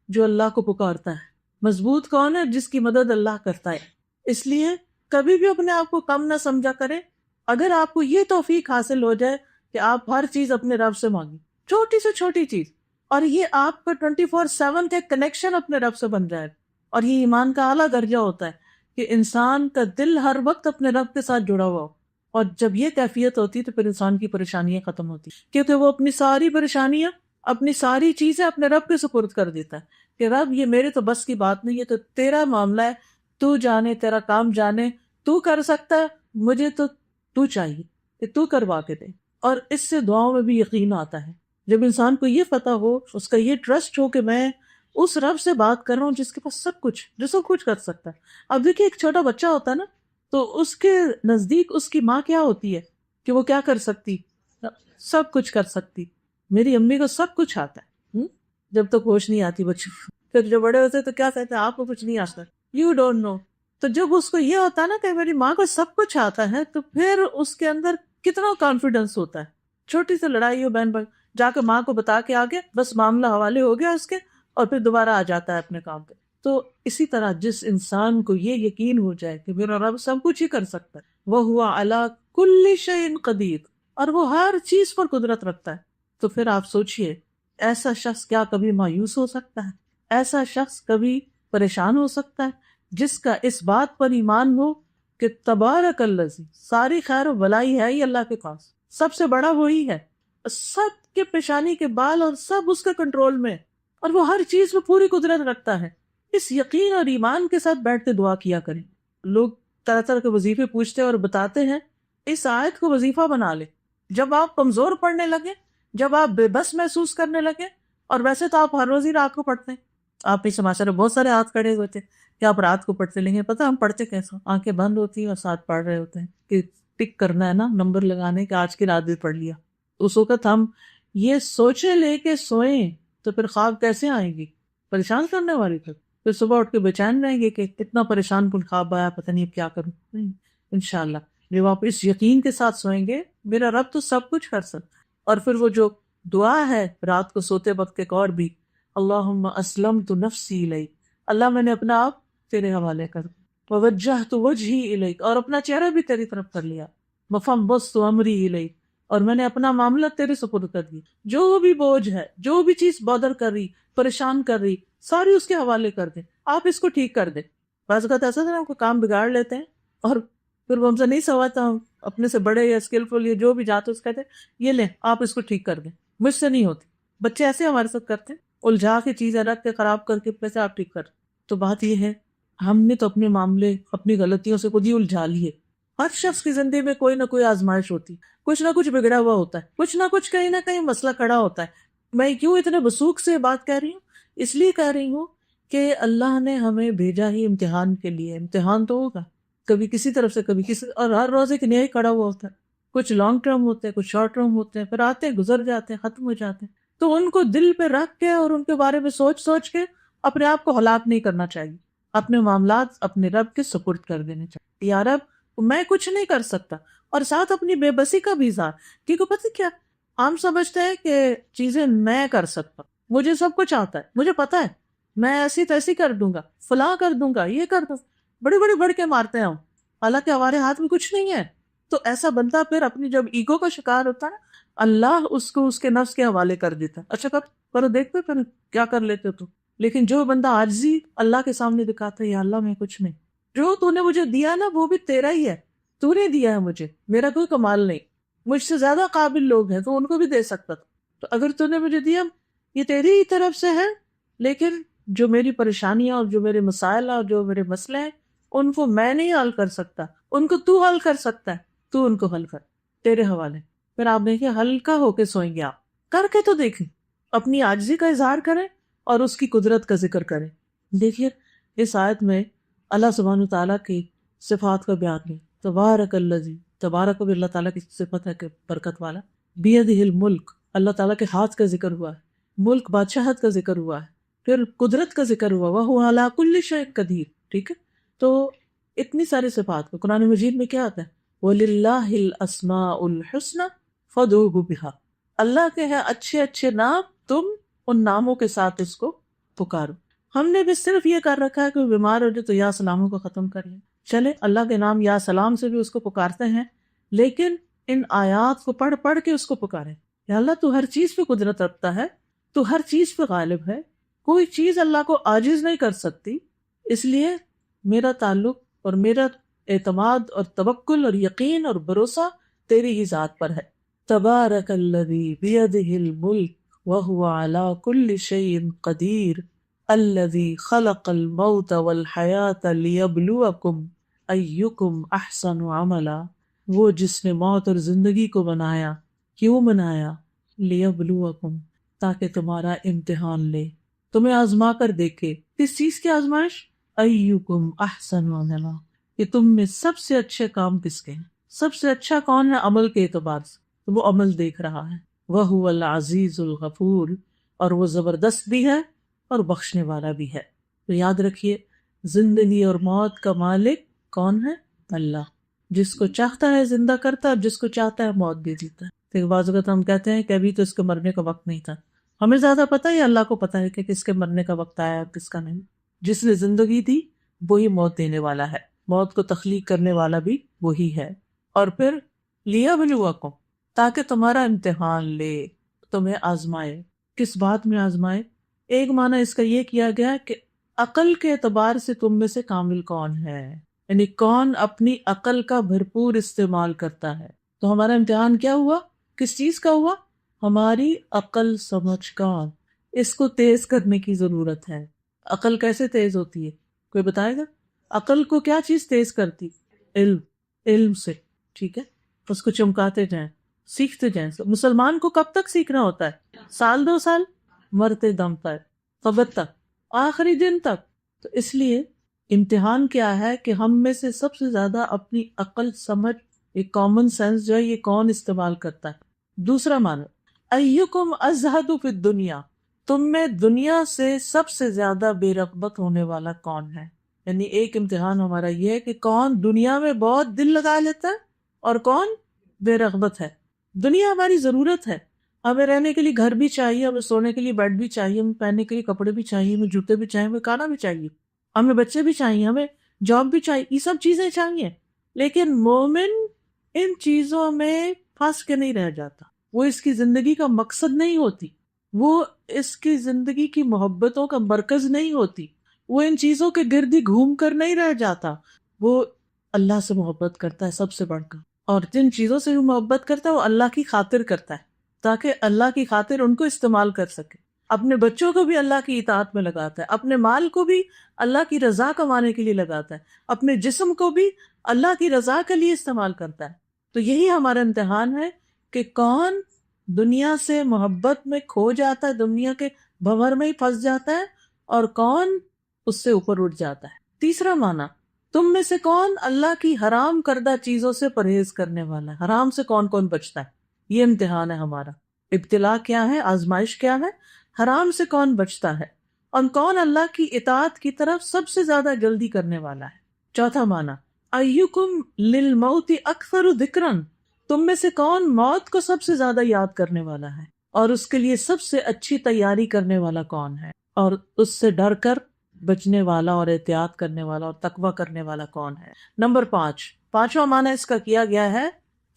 جو اللہ کو پکارتا ہے۔ مضبوط کون ہے؟ جس کی مدد اللہ کرتا ہے۔ اس لیے کبھی بھی اپنے آپ کو کم نہ سمجھا کرے۔ اگر آپ کو یہ توفیق حاصل ہو جائے کہ آپ ہر چیز اپنے رب سے مانگیں، چھوٹی سے چھوٹی چیز، اور یہ آپ کا 24/7 کا کنیکشن اپنے رب سے بن جائے، اور یہ ایمان کا اعلیٰ درجہ ہوتا ہے کہ انسان کا دل ہر وقت اپنے رب کے ساتھ جڑا ہوا ہو، اور جب یہ کیفیت ہوتی ہے تو پھر انسان کی پریشانیاں ختم ہوتی ہیں، کیونکہ وہ اپنی ساری پریشانیاں، اپنی ساری چیزیں اپنے رب کے سپرد کر دیتا ہے کہ رب یہ میرے تو بس کی بات نہیں، یہ تو تیرا معاملہ ہے، تو جانے، تیرا کام جانے، تو کر سکتا ہے، مجھے تو چاہیے کہ تو کروا کے دے۔ اور اس سے دعاؤں میں بھی یقین آتا ہے جب انسان کو یہ پتہ ہو، اس کا یہ ٹرسٹ ہو کہ میں اس رب سے بات کر رہا ہوں جس کے پاس سب کچھ، جو سب کچھ کر سکتا ہے۔ اب دیکھیے ایک چھوٹا بچہ ہوتا ہے نا، تو اس کے نزدیک اس کی ماں کیا ہوتی ہے کہ وہ کیا کر سکتی؟ سب کچھ کر سکتی، میری امی کو سب کچھ آتا ہے، جب تک ہوش نہیں آتی بچوں کو۔ پھر جب بڑے ہوتے تو کیا کہتے ہیں آپ کو کچھ نہیں آتا، یو ڈونٹ نو۔ تو جب اس کو یہ ہوتا ہے نا کہ میری ماں کو سب کچھ آتا ہے، تو پھر اس کے اندر کتنا کانفیڈنس ہوتا ہے۔ چھوٹی سی لڑائی ہو بہن بھائی، جا کے ماں کو بتا کے آگے بس معاملہ حوالے ہو گیا اس کے، اور پھر دوبارہ آ جاتا ہے اپنے کام پہ۔ تو اسی طرح جس انسان کو یہ یقین ہو جائے کہ میرا رب سب کچھ ہی کر سکتا ہے، وَهُوَ عَلَى كُلِّ شَيْءٍ قَدِيرٌ، اور وہ ہر چیز پر قدرت رکھتا ہے، تو پھر آپ سوچئے ایسا شخص کیا کبھی مایوس ہو سکتا ہے؟ ایسا شخص کبھی پریشان ہو سکتا ہے جس کا اس بات پر ایمان ہو کہ تبارک الذی، ساری خیر و بلائی ہے ہی اللہ کے پاس، سب سے بڑا وہی ہے، سب کے پیشانی کے بال اور سب اس کے کنٹرول میں، اور وہ ہر چیز میں پوری قدرت رکھتا ہے۔ اس یقین اور ایمان کے ساتھ بیٹھ کے دعا کیا کریں۔ لوگ طرح طرح کے وظیفے پوچھتے ہیں اور بتاتے ہیں، اس آیت کو وظیفہ بنا لے۔ جب آپ کمزور پڑنے لگے، جب آپ بے بس محسوس کرنے لگے، اور ویسے تو آپ ہر روز ہی رات کو پڑھتے ہیں، آپ اس سماچار میں بہت سارے ہاتھ کھڑے ہوئے تھے کہ آپ رات کو پڑھتے، لیکن پتہ ہم پڑھتے کیسے؟ آنکھیں بند ہوتی ہیں اور ساتھ پڑھ رہے ہوتے ہیں کہ ٹک کرنا ہے نا، نمبر لگانے کہ آج کی رات بھی پڑھ لیا۔ اس وقت ہم یہ سوچے لے کے سوئیں تو پھر خواب کیسے آئیں گی؟ پریشان کرنے والی تھا، پھر صبح اٹھ کے بے چین رہیں گے کہ اتنا پریشان کن خواب آیا، پتہ نہیں اب کیا کروں۔ نہیں، انشاءاللہ جب آپ اس یقین کے ساتھ سوئیں گے میرا رب تو سب کچھ کر سکتا ہے۔ اور پھر وہ جو دعا ہے رات کو سوتے وقت ایک اور بھی، اللہم اسلمت نفسی الیک، اللہ میں نے اپنا آپ تیرے حوالے کر دیا، ووجہت وجہی الیک، اور اپنا چہرہ بھی تیری طرف کر لیا، وفوضت امری الیک، اور میں نے اپنا معاملہ تیرے سپرد کر دیا، جو بھی بوجھ ہے، جو بھی چیز بادر کر رہی، پریشان کر رہی، ساری اس کے حوالے کر دیں، آپ اس کو ٹھیک کر دیں۔ بعض اوقات ایسا ہے نا، کوئی کام بگاڑ لیتے ہیں اور پھر وہ ہم سے نہیں سنواتا، ہم اپنے سے بڑے یا اسکلفل یا جو بھی جاتے اس کہتے ہیں یہ لیں آپ اس کو ٹھیک کر دیں، مجھ سے نہیں ہوتی۔ بچے ایسے ہمارے ساتھ کرتے ہیں، الجھا کے چیزیں رکھ کے خراب کر کے پیسے آپ ٹھیک کر۔ تو بات یہ ہے ہم نے تو اپنے معاملے اپنی غلطیوں سے خود ہی الجھا لیے۔ ہر شخص کی زندگی میں کوئی نہ کوئی آزمائش ہوتی، کچھ نہ کچھ بگڑا ہوا ہوتا ہے، کچھ نہ کہیں مسئلہ کھڑا ہوتا ہے۔ میں کیوں اتنے وثوق سے بات کہہ رہی ہوں؟ اس لیے کہہ رہی ہوں کہ اللہ نے ہمیں بھیجا ہی امتحان کے لیے، امتحان تو ہوگا کبھی کسی طرف سے کبھی کسی، اور ہر روز ایک نیا ہی کھڑا ہوا ہوتا ہے، کچھ لانگ ٹرم ہوتے ہیں، کچھ شارٹ ٹرم ہوتے ہیں، پھر آتے ہیں گزر جاتے ہیں ختم ہو جاتے ہیں۔ تو ان کو دل پہ رکھ کے اور ان کے بارے میں سوچ سوچ کے اپنے آپ کو ہلاک نہیں کرنا چاہیے، اپنے معاملات اپنے رب کے سپرد کر دینے چاہیے۔ یا رب میں کچھ نہیں کر سکتا، اور ساتھ اپنی بے بسی کا بھی اظہار، کیونکہ پتہ کیا عام سمجھتے ہیں کہ چیزیں میں کر سکتا، مجھے سب کچھ آتا ہے، مجھے پتا ہے میں ایسی تیسی کر دوں گا، فلاں کر دوں گا، یہ کر دوں، بڑے بڑے بڑھ کے مارتے ہیں ہم، حالانکہ ہمارے ہاتھ میں کچھ نہیں ہے۔ تو ایسا بندہ پھر اپنی جب ایگو کا شکار ہوتا ہے نا، اللہ اس کو اس کے نفس کے حوالے کر دیتا ہے، اچھا کرو دیکھتے پھر کیا کر لیتے ہو تو۔ لیکن جو بندہ عاجزی اللہ کے سامنے دکھاتا ہے، یا اللہ میں کچھ نہیں، جو تو نے مجھے دیا نا وہ بھی تیرا ہی ہے، تو نے دیا ہے مجھے، میرا کوئی کمال نہیں، مجھ سے زیادہ قابل لوگ ہیں تو ان کو بھی دے سکتا تھا، تو اگر تو نے مجھے دیا یہ تیری ہی طرف سے ہے، لیکن جو میری پریشانیاں اور جو میرے مسائل اور جو میرے مسئلے ہیں ان کو میں نہیں حل کر سکتا، ان کو تو حل کر سکتا ہے، تو ان کو حل کر، تیرے حوالے۔ پھر آپ دیکھیں ہلکا ہو کے سوئیں گے، آپ کر کے تو دیکھیں، اپنی عاجزی کا اظہار کریں اور اس کی قدرت کا ذکر کریں۔ دیکھیے اس آیت میں اللہ سبحانہ تعالیٰ کی صفات کا بیان ہے، تبارک الذی، تبارک بھی اللہ تعالیٰ کی صفت ہے کہ برکت والا، بیدہ الملک، اللہ تعالیٰ کے ہاتھ کا ذکر ہوا ہے، ملک بادشاہت کا ذکر ہوا ہے، پھر قدرت کا ذکر ہوا، وَهُوَ عَلَىٰ كُلِّ شَيْءٍ قَدِيرٌ، ٹھیک ہے؟ تو اتنی ساری صفات کو قرآن مجید میں کیا آتا ہے؟ وَلِلَّهِ الْأَسْمَاءُ الْحُسْنَى فَادْعُوهُ بِهَا، اللہ کے ہیں اچھے اچھے نام، تم ان ناموں کے ساتھ اس کو پکارو۔ ہم نے بھی صرف یہ کر رکھا ہے کہ بیمار ہو جائے تو یا سلاموں کو ختم کر لیں، چلے اللہ کے نام یا سلام سے بھی اس کو پکارتے ہیں، لیکن ان آیات کو پڑھ پڑھ کے اس کو پکاریں، یا اللہ تو ہر چیز پہ قدرت رکھتا ہے، تو ہر چیز پہ غالب ہے، کوئی چیز اللہ کو عاجز نہیں کر سکتی، اس لیے میرا تعلق اور میرا اعتماد اور توکل اور یقین اور بھروسہ تیری ہی ذات پر ہے۔ تبارک الذی بیدہ الملک وہو علی کل شیء قدیر الذی خلق الموت والحیاۃ لیبلوکم ایکم احسن عملا، وہ جس نے موت اور زندگی کو بنایا، کیوں بنایا؟ لیبلوکم، تاکہ تمہارا امتحان لے، تمہیں آزما کر دیکھے۔ کس چیز کی آزمائش؟ ایکم احسن عملا، کہ تم میں سب سے اچھے کام کس کے ہیں، سب سے اچھا کون ہے عمل کے اعتبار سے، تو وہ عمل دیکھ رہا ہے۔ وَهُوَ الْعَزِيزُ الْغَفُورُ، اور وہ زبردست بھی ہے اور بخشنے والا بھی ہے۔ تو یاد رکھیے زندگی اور موت کا مالک کون ہے؟ اللہ۔ جس کو چاہتا ہے زندہ کرتا ہے اور جس کو چاہتا ہے موت دے دیتا ہے۔ تو بعض اوقات ہم کہتے ہیں کہ ابھی تو اس کے مرنے کا وقت نہیں تھا، ہمیں زیادہ پتہ ہے یا اللہ کو پتہ ہے کہ کس کے مرنے کا وقت آیا اور کس کا نہیں؟ جس نے زندگی دی وہی موت دینے والا ہے، موت کو تخلیق کرنے والا بھی وہی ہے۔ اور پھر لیبلوکم، تاکہ تمہارا امتحان لے، تمہیں آزمائے۔ کس بات میں آزمائے؟ ایک معنی اس کا یہ کیا گیا کہ عقل کے اعتبار سے تم میں سے کامل کون ہے، یعنی کون اپنی عقل کا بھرپور استعمال کرتا ہے۔ تو ہمارا امتحان کیا ہوا؟ کس چیز کا ہوا؟ ہماری عقل سمجھ کا۔ اس کو تیز کرنے کی ضرورت ہے۔ عقل کیسے تیز ہوتی ہے؟ کوئی بتائے گا؟ عقل کو کیا چیز تیز کرتی؟ علم، علم سے، ٹھیک ہے؟ اس کو چمکاتے جائیں، سیکھتے جائیں۔ مسلمان کو کب تک سیکھنا ہوتا ہے؟ سال 2 سال، مرتے دم تک، قبر تک، آخری دن تک۔ تو اس لیے امتحان کیا ہے کہ ہم میں سے سب سے زیادہ اپنی عقل سمجھ، ایک کامن سینس جو ہے یہ کون استعمال کرتا ہے۔ دوسرا معنی ایکم ازہد فی الدنیا، تم میں دنیا سے سب سے زیادہ بے رغبت ہونے والا کون ہے؟ یعنی ایک امتحان ہمارا یہ ہے کہ کون دنیا میں بہت دل لگا لیتا ہے اور کون بے رغبت ہے۔ دنیا ہماری ضرورت ہے، ہمیں رہنے کے لیے گھر بھی چاہیے، ہمیں سونے کے لیے بیڈ بھی چاہیے، ہمیں پہننے کے لیے کپڑے بھی چاہیے، ہمیں جوتے بھی چاہیے، ہمیں کھانا بھی چاہیے، ہمیں بچے بھی چاہیے، ہمیں جاب بھی چاہیے، یہ سب چیزیں چاہیے۔ لیکن مومن ان چیزوں میں پھنس کے نہیں رہ جاتا، وہ اس کی زندگی کا مقصد نہیں ہوتی، وہ اس کی زندگی کی محبتوں کا مرکز نہیں ہوتی، وہ ان چیزوں کے گرد ہی گھوم کر نہیں رہ جاتا، وہ اللہ سے محبت کرتا ہے سب سے بڑھ کر، اور جن چیزوں سے وہ محبت کرتا ہے وہ اللہ کی خاطر کرتا ہے، تاکہ اللہ کی خاطر ان کو استعمال کر سکے۔ اپنے بچوں کو بھی اللہ کی اطاعت میں لگاتا ہے، اپنے مال کو بھی اللہ کی رضا کمانے کے لیے لگاتا ہے، اپنے جسم کو بھی اللہ کی رضا کے لیے استعمال کرتا ہے۔ تو یہی ہمارا امتحان ہے کہ کون دنیا سے محبت میں کھو جاتا ہے، دنیا کے بھنور میں ہی پھنس جاتا ہے، اور کون اس سے اوپر اٹھ جاتا ہے۔ تیسرا معنی تم میں سے کون اللہ کی حرام کردہ چیزوں سے پرہیز کرنے والا ہے، حرام سے کون کون بچتا ہے۔ یہ امتحان ہے ہمارا۔ ابتلا کیا ہے؟ آزمائش کیا ہے؟ حرام سے کون بچتا ہے، اور کون اللہ کی اطاعت کی طرف سب سے زیادہ جلدی کرنے والا ہے۔ چوتھا معنی ایکم للموت اکثر ذکرن، تم میں سے کون موت کو سب سے زیادہ یاد کرنے والا ہے، اور اس کے لیے سب سے اچھی تیاری کرنے والا کون ہے، اور اس سے ڈر کر بچنے والا اور احتیاط کرنے والا اور تقوی کرنے والا کون ہے۔ نمبر 5، پانچواں معنی اس کا کیا گیا ہے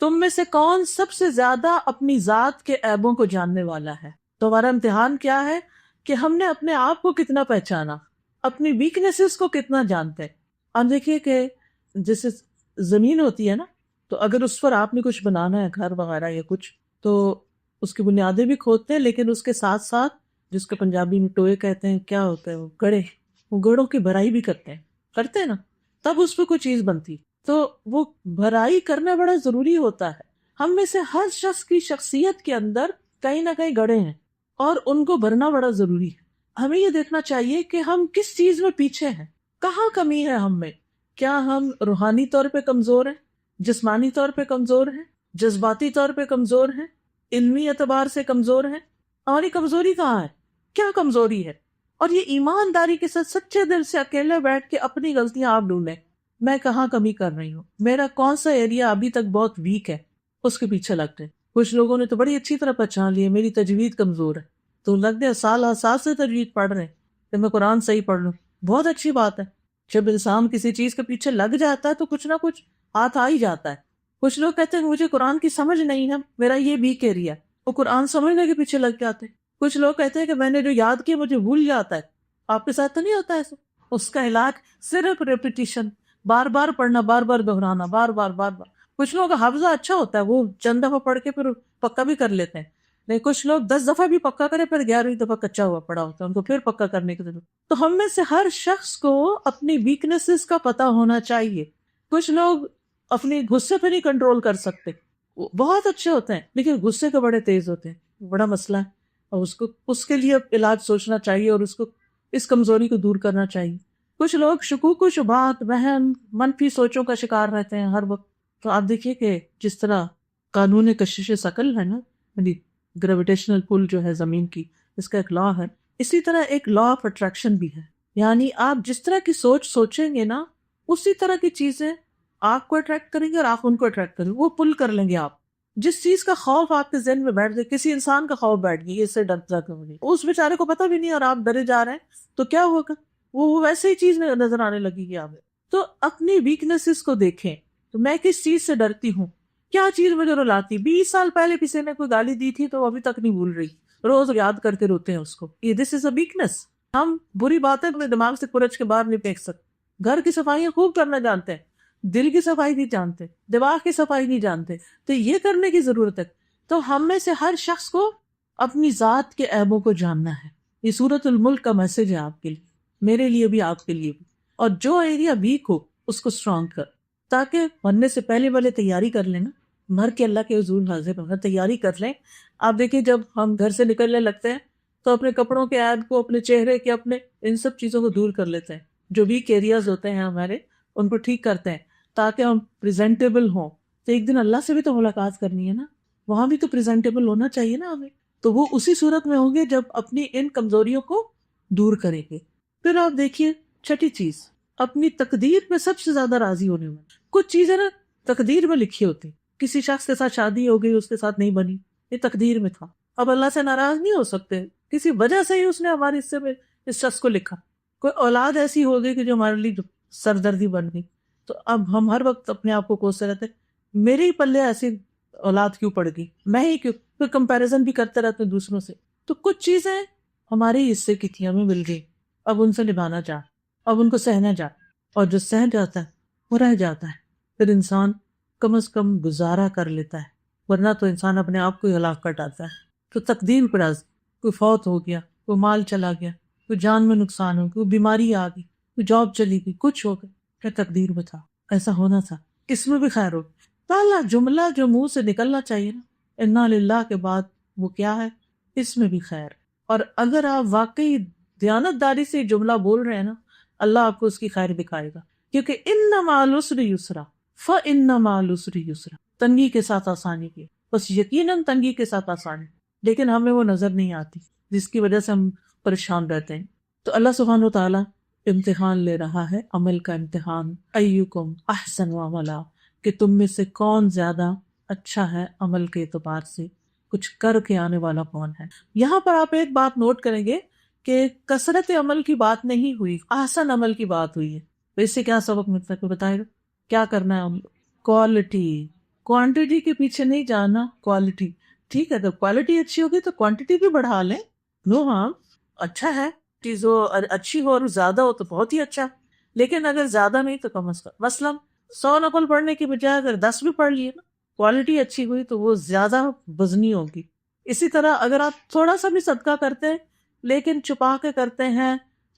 تم میں سے کون سب سے زیادہ اپنی ذات کے عیبوں کو جاننے والا ہے۔ تو ہمارا امتحان کیا ہے کہ ہم نے اپنے آپ کو کتنا پہچانا، اپنی ویکنیسز کو کتنا جانتے ہیں۔ آپ دیکھیے کہ جیسے زمین ہوتی ہے نا، تو اگر اس پر آپ نے کچھ بنانا ہے، گھر وغیرہ یا کچھ، تو اس کی بنیادیں بھی کھودتے ہیں، لیکن اس کے ساتھ ساتھ جس کو پنجابی میں ٹوئے کہتے ہیں، کیا ہوتا ہے وہ گڑھے، وہ گڑھوں کی بھرائی بھی کرتے ہیں نا، تب اس پہ کوئی چیز بنتی۔ تو وہ بھرائی کرنا بڑا ضروری ہوتا ہے۔ ہم میں سے ہر شخص کی شخصیت کے اندر کہیں نہ کہیں گڑھے ہیں، اور ان کو بھرنا بڑا ضروری ہے۔ ہمیں یہ دیکھنا چاہیے کہ ہم کس چیز میں پیچھے ہیں، کہاں کمی ہے ہم میں۔ کیا ہم روحانی طور پہ کمزور ہیں، جسمانی طور پہ کمزور ہیں، جذباتی طور پہ کمزور ہیں، علمی اعتبار سے کمزور ہیں؟ ہماری کمزوری کہاں ہے؟ کیا کمزوری ہے؟ اور یہ ایمانداری کے ساتھ سچے دل سے اکیلے بیٹھ کے اپنی غلطیاں آپ ڈھونڈیں، میں کہاں کمی کر رہی ہوں، میرا کون سا ایریا ابھی تک بہت ویک ہے، اس کے پیچھے لگتے ہیں۔ کچھ لوگوں نے تو بڑی اچھی طرح پہچان لی ہے میری تجوید کمزور ہے، تو لگتے ہیں سال سے تجوید پڑھ رہے ہیں کہ میں قرآن صحیح پڑھ لوں۔ بہت اچھی بات ہے، جب انسان کسی چیز کے پیچھے لگ جاتا ہے تو کچھ نہ کچھ ہاتھ آ ہی جاتا ہے۔ کچھ لوگ کہتے ہیں مجھے قرآن کی سمجھ نہیں ہے، میرا یہ ویک ایریا، وہ قرآن سمجھنے کے پیچھے لگ جاتے ہیں۔ کچھ لوگ کہتے ہیں کہ میں نے جو یاد کیا مجھے بھول جاتا ہے۔ آپ کے ساتھ تو نہیں ہوتا ایسا؟ اس کا علاج صرف ریپیٹیشن، بار بار پڑھنا، بار بار دہرانا، بار بار بار بار۔ کچھ لوگوں کا حافظہ اچھا ہوتا ہے، وہ چند دفعہ پڑھ کے پھر پکا بھی کر لیتے ہیں، لیکن کچھ لوگ 10 دفعہ بھی پکا کرے پھر 11ویں دفعہ کچا ہوا پڑا ہوتا ہے، ان کو پھر پکا کرنے کی ضرورت۔ تو ہم میں سے ہر شخص کو اپنی ویکنیسز کا پتہ ہونا چاہیے۔ کچھ لوگ اپنی غصے پہ نہیں کنٹرول کر سکتے، وہ بہت اچھے ہوتے ہیں لیکن غصے کے بڑے تیز ہوتے ہیں، بڑا مسئلہ ہے، اور اس کے لیے علاج سوچنا چاہیے اور اس کمزوری کو دور کرنا چاہیے۔ کچھ لوگ شکوک و شبہات، وہم، منفی سوچوں کا شکار رہتے ہیں ہر وقت۔ تو آپ دیکھیے کہ جس طرح قانون کشش ثقل ہے نا، یعنی گریویٹیشنل پل جو ہے زمین کی، اس کا ایک لا ہے. اسی طرح ایک لا آف اٹریکشن بھی ہے، یعنی آپ جس طرح کی سوچ سوچیں گے نا، اسی طرح کی چیزیں آپ کو اٹریکٹ کریں گے اور آپ ان کو اٹریکٹ کریں گے، وہ پل کر لیں گے آپ. جس چیز کا خوف آپ کے ذہن میں بیٹھ جائے، کسی انسان کا خوف بیٹھ گیا، اس سے ڈرتا کیوں، اس بیچارے کو پتہ بھی نہیں اور آپ ڈرے جا رہے ہیں، تو کیا ہوگا؟ وہ ویسے ہی چیز نظر آنے لگے گی آپ. تو اپنی ویکنیسز کو دیکھیں، تو میں کس چیز سے ڈرتی ہوں، کیا چیز مجھے رلاتی. 20 سال پہلے کسی نے کوئی گالی دی تھی تو وہ ابھی تک نہیں بھول رہی، روز یاد کر کے روتے ہیں اس کو. یہ دس از اے ویکنیس. ہم بری باتیں اپنے دماغ سے کھرچ کے باہر نہیں پھینک سکتے. گھر کی صفائیاں خوب کرنا جانتے ہیں، دل کی صفائی نہیں جانتے، دماغ کی صفائی نہیں جانتے، تو یہ کرنے کی ضرورت ہے. تو ہم میں سے ہر شخص کو اپنی ذات کے عیبوں کو جاننا ہے. یہ سورۃ الملک کا میسج ہے آپ کے لیے، میرے لیے بھی، آپ کے لیے بھی. اور جو ایریا ویک ہو اس کو اسٹرانگ کر، تاکہ مرنے سے پہلے والے تیاری کر لیں نا، مر کے اللہ کے حضور حاضر ہونا، تیاری کر لیں. آپ دیکھیں جب ہم گھر سے نکلنے لگتے ہیں تو اپنے کپڑوں کے عیب کو، اپنے چہرے کے، اپنے ان سب چیزوں کو دور کر لیتے ہیں. جو ویک ایریاز ہوتے ہیں ہمارے، ان کو ٹھیک کرتے ہیں تاکہ ہم پریزنٹیبل ہوں. تو ایک دن اللہ سے بھی تو ملاقات کرنی ہے نا، وہاں بھی تو پریزنٹیبل ہونا چاہیے نا ہمیں. تو وہ اسی صورت میں ہوں گے جب اپنی ان کمزوریوں کو دور کریں گے. پھر آپ دیکھیے چھٹی چیز، اپنی تقدیر میں سب سے زیادہ راضی ہونے میں. کچھ چیزیں نا تقدیر میں لکھی ہوتی، کسی شخص کے ساتھ شادی ہو گئی، اس کے ساتھ نہیں بنی، یہ تقدیر میں تھا. اب اللہ سے ناراض نہیں ہو سکتے، کسی وجہ سے ہی اس نے ہمارے حصے میں اس شخص کو لکھا. کوئی اولاد ایسی ہو گئی کہ جو ہمارے لیے سردردی بن گئی، تو اب ہم ہر وقت اپنے آپ کو کوستے رہتے، میرے ہی پلے ایسی اولاد کیوں پڑ گئی، میں ہی کیوں. پھر کمپیریزن بھی کرتے رہتے ہیں دوسروں سے. تو کچھ چیزیں ہمارے ہی حصے کی تھی، ہمیں مل گئی، اب ان سے نبھانا چاہ، اب ان کو سہنا جا. اور جو سہ جاتا ہے وہ رہ جاتا ہے. پھر انسان کم از کم گزارا کر لیتا ہے، ورنہ تو انسان اپنے آپ کو ہی ہلاک کر ڈالتا ہے. تو تقدیر پر راضی، کوئی فوت ہو گیا، کوئی مال چلا گیا، کوئی جان میں نقصان ہو گیا، کوئی بیماری آ گئی، کوئی جاب چلی گئی، کچھ ہو گیا، کیا تقدیر میں تھا، ایسا ہونا تھا، اس میں بھی خیر ہو. پہلا جملہ جو منہ سے نکلنا چاہیے نا، انا للہ کے بعد، وہ کیا ہے؟ اس میں بھی خیر. اور اگر آپ واقعی دیانت داری سے یہ جملہ بول رہے ہیں نا، اللہ آپ کو اس کی خیر دکھائے گا. کیونکہ ان مع العسر یسرا، فان مع العسر یسرا، تنگی کے ساتھ آسانی کی. بس یقیناً تنگی کے ساتھ آسانی، لیکن ہمیں وہ نظر نہیں آتی، جس کی وجہ سے ہم پریشان رہتے ہیں. تو اللہ سبحانہ و تعالیٰ امتحان لے رہا ہے، عمل کا امتحان. ایکم احسن عملا، کہ تم میں سے کون زیادہ اچھا ہے عمل کے اعتبار سے، کچھ کر کے آنے والا کون ہے. یہاں پر آپ ایک بات نوٹ کریں گے کہ کثرت عمل کی بات نہیں ہوئی، احسن عمل کی بات ہوئی ہے. تو اس سے کیا سبق ملتا ہے، کوئی بتائے گا کیا کرنا ہے؟ کوالٹی، کوانٹٹی کے پیچھے نہیں جانا، کوالٹی. ٹھیک ہے، تو کوالٹی اچھی ہوگی تو کوانٹٹی بھی بڑھا لیں. نو ہاں، اچھا ہے چیز ہو، اچھی ہو اور زیادہ ہو تو بہت ہی اچھا. لیکن اگر زیادہ نہیں تو کم از کم، مثلاً 100 نقل پڑھنے کی بجائے اگر 10 بھی پڑھ لیے نا، کوالٹی اچھی ہوئی تو وہ زیادہ وزنی ہوگی. اسی طرح اگر آپ تھوڑا سا بھی صدقہ کرتے ہیں لیکن چھپا کے کرتے ہیں،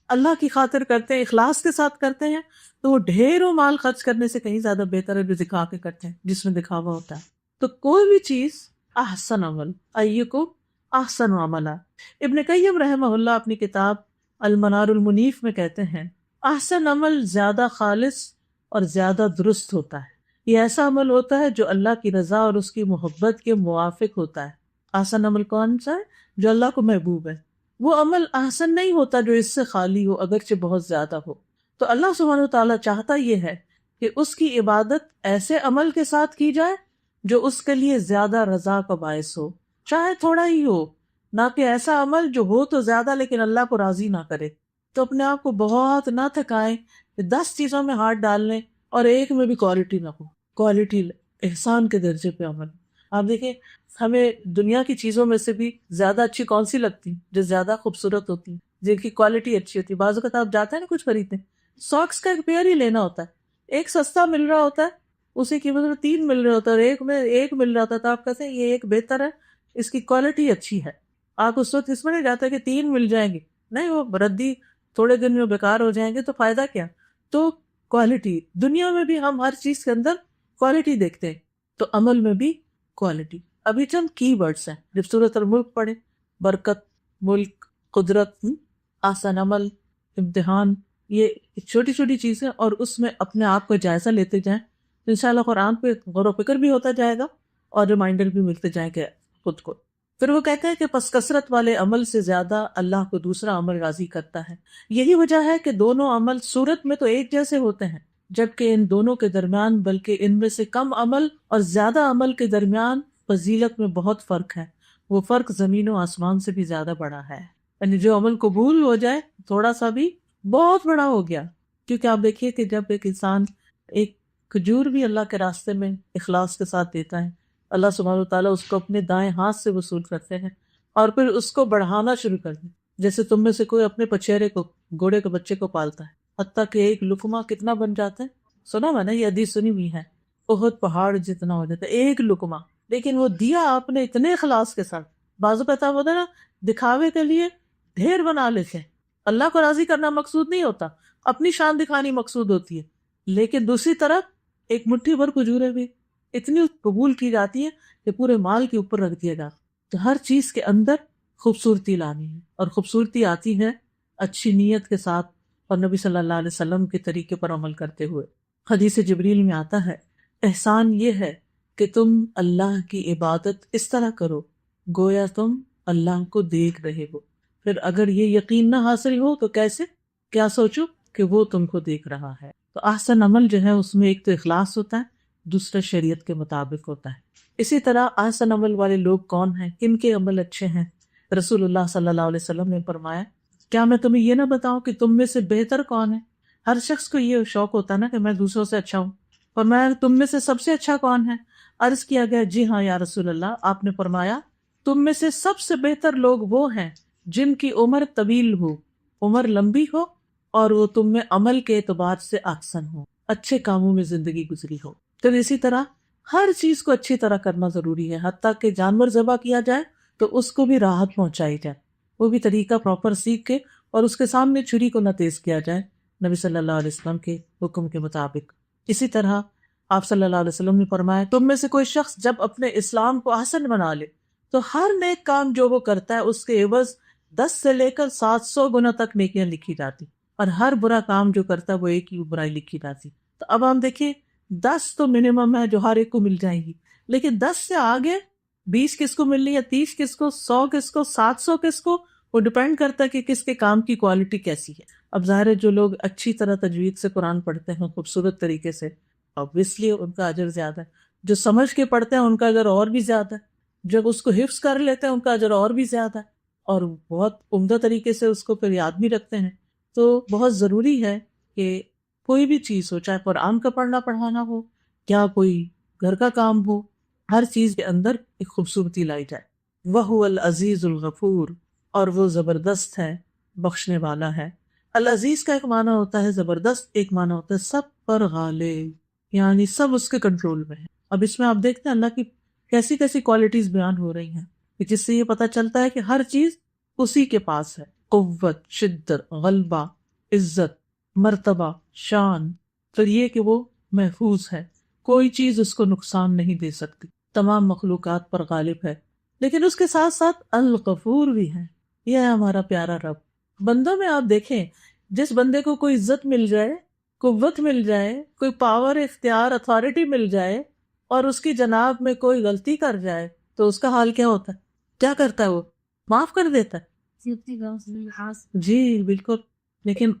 اللہ کی خاطر کرتے ہیں، اخلاص کے ساتھ کرتے ہیں، تو وہ ڈھیروں مال خرچ کرنے سے کہیں زیادہ بہتر ہے جو دکھا کے کرتے ہیں، جس میں دکھاوا ہوتا ہے. تو کوئی بھی چیز احسن عمل، ایکم احسن عملا. ابن قیم رحمہ اللہ اپنی کتاب المنار المنیف میں کہتے ہیں، احسن عمل زیادہ خالص اور زیادہ درست ہوتا ہے. یہ ایسا عمل ہوتا ہے جو اللہ کی رضا اور اس کی محبت کے موافق ہوتا ہے. احسن عمل کون سا ہے؟ جو اللہ کو محبوب ہے. وہ عمل احسن نہیں ہوتا جو اس سے خالی ہو، اگرچہ بہت زیادہ ہو. تو اللہ سبحانہ وتعالیٰ چاہتا یہ ہے کہ اس کی عبادت ایسے عمل کے ساتھ کی جائے جو اس کے لیے زیادہ رضا کا باعث ہو، چاہے تھوڑا ہی ہو. نہ کہ ایسا عمل جو ہو تو زیادہ لیکن اللہ کو راضی نہ کرے. تو اپنے آپ کو بہت نہ تھکائیں کہ 10 چیزوں میں ہاتھ ڈال لیں اور ایک میں بھی کوالٹی نہ ہو. کوالٹی احسان کے درجے پہ عمل. آپ دیکھیں ہمیں دنیا کی چیزوں میں سے بھی زیادہ اچھی کون سی لگتی، جو زیادہ خوبصورت ہوتی، جن کی کوالٹی اچھی ہوتی. بعض اوقات آپ جاتے ہیں نا کچھ خریدنے، ساکس کا ایک پیئر ہی لینا ہوتا ہے، ایک سستا مل رہا ہوتا ہے، اسی قیمت میں 3 مل رہے ہوتا ہے، اور ایک میں ایک مل رہا ہوتا ہے، تو آپ کہتے ہیں یہ ایک بہتر ہے، اس کی کوالٹی اچھی ہے. آپ اس وقت اس میں نہیں جاتا کہ 3 مل جائیں گے، نہیں، وہ ردی تھوڑے دن میں بیکار ہو جائیں گے تو فائدہ کیا. تو کوالٹی، دنیا میں بھی ہم ہر چیز کے اندر کوالٹی دیکھتے ہیں، تو عمل میں بھی کوالٹی. ابھی چند کی ورڈز ہیں جب سورۃ الملک پڑھیں، برکت، ملک، قدرت، آسان عمل، امتحان، یہ چھوٹی چھوٹی چیزیں، اور اس میں اپنے آپ کو جائزہ لیتے جائیں تو انشاءاللہ قرآن پہ غور و فکر بھی ہوتا جائے گا اور ریمائنڈر بھی ملتے جائیں گے خود کو. پھر وہ کہتے ہیں کہ پس کثرت والے عمل سے زیادہ اللہ کو دوسرا عمل راضی کرتا ہے. یہی وجہ ہے کہ دونوں عمل صورت میں تو ایک جیسے ہوتے ہیں، جبکہ ان دونوں کے درمیان بلکہ ان میں سے کم عمل اور زیادہ عمل کے درمیان فضیلت میں بہت فرق ہے. وہ فرق زمین و آسمان سے بھی زیادہ بڑا ہے. یعنی جو عمل قبول ہو جائے تھوڑا سا بھی، بہت بڑا ہو گیا. کیونکہ آپ دیکھیے کہ جب ایک انسان ایک کھجور بھی اللہ کے راستے میں اخلاص کے ساتھ دیتا ہے، اللہ سبحانہ وتعالیٰ اس کو اپنے دائیں ہاتھ سے وصول کرتے ہیں اور پھر اس کو بڑھانا شروع کر دیں. جیسے تم میں سے کوئی اپنے پچیرے کو، گھوڑے کے بچے کو پالتا ہے، حتیٰ کہ ایک لقمہ کتنا بن جاتا ہے. سنا میں نے، یہ حدیث سنی ہوئی ہے، احد پہاڑ جتنا ہو جاتا ہے ایک لقمہ. لیکن وہ دیا آپ نے اتنے اخلاص کے ساتھ. بعض اوقات ہوتا ہے نا، دکھاوے کے لیے ڈھیر بنا لیتے ہیں. اللہ کو راضی کرنا مقصود نہیں ہوتا، اپنی شان دکھانی مقصود ہوتی ہے. لیکن دوسری طرف ایک مٹھی بھر کھجوریں بھی اتنی قبول کی جاتی ہے کہ پورے مال کے اوپر رکھ دیا جاتا. تو ہر چیز کے اندر خوبصورتی لانی ہے، اور خوبصورتی آتی ہے اچھی نیت کے ساتھ اور نبی صلی اللہ علیہ وسلم کے طریقے پر عمل کرتے ہوئے. حدیث جبریل میں آتا ہے، احسان یہ ہے کہ تم اللہ کی عبادت اس طرح کرو گویا تم اللہ کو دیکھ رہے ہو. پھر اگر یہ یقین نہ حاصل ہو تو کیسے؟ کیا سوچو کہ وہ تم کو دیکھ رہا ہے. تو احسن عمل جو ہے اس میں ایک تو اخلاص ہوتا ہے، دوسرا شریعت کے مطابق ہوتا ہے. اسی طرح احسن عمل والے لوگ کون ہیں، کن کے عمل اچھے ہیں؟ رسول اللہ صلی اللہ علیہ وسلم نے فرمایا، کیا میں تمہیں یہ نہ بتاؤں کہ تم میں سے بہتر کون ہے؟ ہر شخص کو یہ شوق ہوتا ہے نا کہ میں دوسروں سے اچھا ہوں. فرمایا تم میں سے سب سے اچھا کون ہے؟ عرض کیا گیا جی ہاں یا رسول اللہ. آپ نے فرمایا تم میں سے سب سے بہتر لوگ وہ ہیں جن کی عمر طویل ہو، عمر لمبی ہو، اور وہ تم میں عمل کے اعتبار سے احسن ہو، اچھے کاموں میں زندگی گزری ہو. تو اسی طرح ہر چیز کو اچھی طرح کرنا ضروری ہے. حتیٰ کہ جانور ذبح کیا جائے تو اس کو بھی راحت پہنچائی جائے، وہ بھی طریقہ پراپر سیکھ کے، اور اس کے سامنے چھری کو نہ تیز کیا جائے نبی صلی اللہ علیہ وسلم کے حکم کے مطابق. اسی طرح آپ صلی اللہ علیہ وسلم نے فرمایا تم میں سے کوئی شخص جب اپنے اسلام کو حسن بنا لے تو ہر نیک کام جو وہ کرتا ہے اس کے عوض 10 سے لے کر 700 گنا تک نیکیاں لکھی جاتی، اور ہر برا کام جو کرتا ہے وہ ایک ہی برائی لکھی جاتی. تو اب ہم دیکھیں 10 تو منیمم ہے جو ہر ایک کو مل جائیں گی، لیکن 10 سے آگے 20 کس کو ملنی ہے، 30 کس کو، 100 کس کو، 700 کس کو، وہ ڈیپینڈ کرتا ہے کہ کس کے کام کی کوالٹی کیسی ہے. اب ظاہر ہے جو لوگ اچھی طرح تجوید سے قرآن پڑھتے ہیں خوبصورت طریقے سے، obviously ان کا اجر زیادہ ہے. جو سمجھ کے پڑھتے ہیں ان کا اجر اور بھی زیادہ ہے. جب اس کو حفظ کر لیتے ہیں ان کا اجر اور بھی زیادہ ہے، اور بہت عمدہ طریقے سے اس کو پھر یاد بھی رکھتے ہیں. تو بہت ضروری ہے کہ کوئی بھی چیز ہو، چاہے قرآن کا پڑھنا پڑھانا ہو یا کوئی گھر کا کام ہو، ہر چیز کے اندر ایک خوبصورتی لائی جائے. وَهُوَ الْعَزِيزُ الْغَفُورُ، اور وہ زبردست ہے، بخشنے والا ہے. العزیز کا ایک معنی ہوتا ہے زبردست، ایک معنی ہوتا ہے سب پر غالب، یعنی سب اس کے کنٹرول میں ہے. اب اس میں آپ دیکھتے ہیں اللہ کی کیسی کیسی کوالٹیز بیان ہو رہی ہیں کہ جس سے یہ پتہ چلتا ہے کہ ہر چیز اسی کے پاس ہے. قوت، شدت، غلبہ، عزت، مرتبہ، شان. پھر یہ کہ وہ محفوظ ہے، کوئی چیز اس کو نقصان نہیں دے سکتی، تمام مخلوقات پر غالب ہے. لیکن اس کے ساتھ ساتھ الغفور بھی ہے. یہ ہے ہمارا پیارا رب. بندوں میں آپ دیکھیں، جس بندے کو کوئی عزت مل جائے، قوت مل جائے، کوئی پاور، اختیار، اتھارٹی مل جائے، اور اس کی جناب میں کوئی غلطی کر جائے تو اس کا حال کیا ہوتا ہے؟ کیا کرتا ہے وہ؟ معاف کر دیتا ہے. جی بالکل. لیکن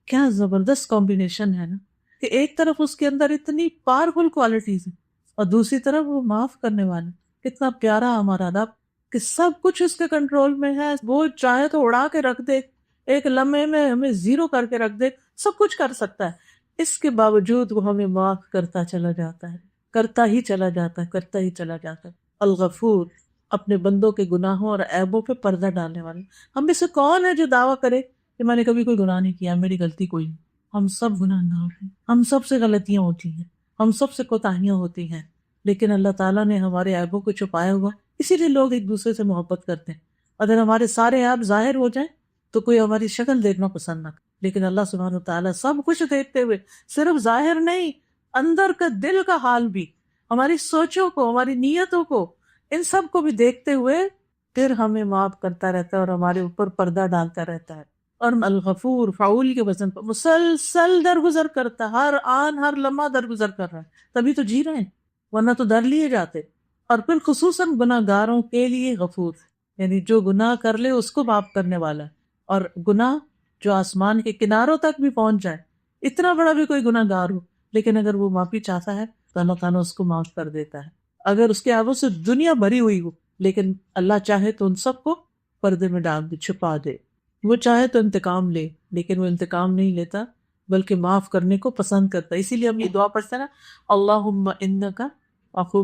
کیا زبردست کمبینیشن ہے نا، کہ ایک طرف اس کے اندر اتنی پاورفل کوالٹیز ہیں اور دوسری طرف وہ معاف کرنے والا. کتنا پیارا ہمارا رب کہ سب کچھ اس کے کنٹرول میں ہے. وہ چاہے تو اڑا کے رکھ دے، ایک لمحے میں ہمیں زیرو کر کے رکھ دے، سب کچھ کر سکتا ہے. اس کے باوجود وہ ہمیں معاف کرتا چلا جاتا ہے، کرتا ہی چلا جاتا ہے، کرتا ہی چلا جاتا ہے. الغفور، اپنے بندوں کے گناہوں اور عیبوں پہ پردہ ڈالنے والے. ہم میں سے کون ہے جو دعویٰ کرے کہ میں نے کبھی کوئی گناہ نہیں کیا، میری غلطی کوئی نہیں؟ ہم سب گناہ گار ہیں، ہم سب سے غلطیاں ہوتی ہیں، ہم سب سے کوتاہیاں ہوتی ہیں. لیکن اللہ تعالیٰ نے ہمارے عیبوں کو چھپایا ہوا، اسی لیے لوگ ایک دوسرے سے محبت کرتے ہیں. اگر ہمارے سارے عیب ظاہر ہو جائیں تو کوئی ہماری شکل دیکھنا پسند نہ کرے. لیکن اللہ سبحانہ وتعالیٰ سب کچھ دیکھتے ہوئے، صرف ظاہر نہیں، اندر کا دل کا حال بھی، ہماری سوچوں کو، ہماری نیتوں کو، ان سب کو بھی دیکھتے ہوئے پھر ہمیں معاف کرتا رہتا ہے اور ہمارے اوپر پردہ ڈالتا رہتا ہے. اور الغفور فعول کے وزن پر مسلسل درگزر کرتا ہے، ہر آن ہر لمحہ درگزر کر رہا ہے، تبھی تو جی رہے ہیں، ورنہ تو در لیے جاتے. اور پھر خصوصاً گناہ گاروں کے لیے غفور. یعنی جو گناہ کر لے اس کو معاف کرنے والا ہے، اور گناہ جو آسمان کے کناروں تک بھی پہنچ جائے، اتنا بڑا بھی کوئی گناہ گار ہو، لیکن اگر وہ معافی چاہتا ہے تو اللہ تعالیٰ اس کو معاف کر دیتا ہے۔ اگر اس کے آگوں سے دنیا بھری ہوئی ہو، لیکن اللہ چاہے تو ان سب کو پردے میں ڈال دے، چھپا دے۔ وہ چاہے تو انتقام لے، لیکن وہ انتقام نہیں لیتا بلکہ معاف کرنے کو پسند کرتا ہے۔ اسی لیے ہم یہ دعا پڑھتے ہیں نا، اللہم انک عفو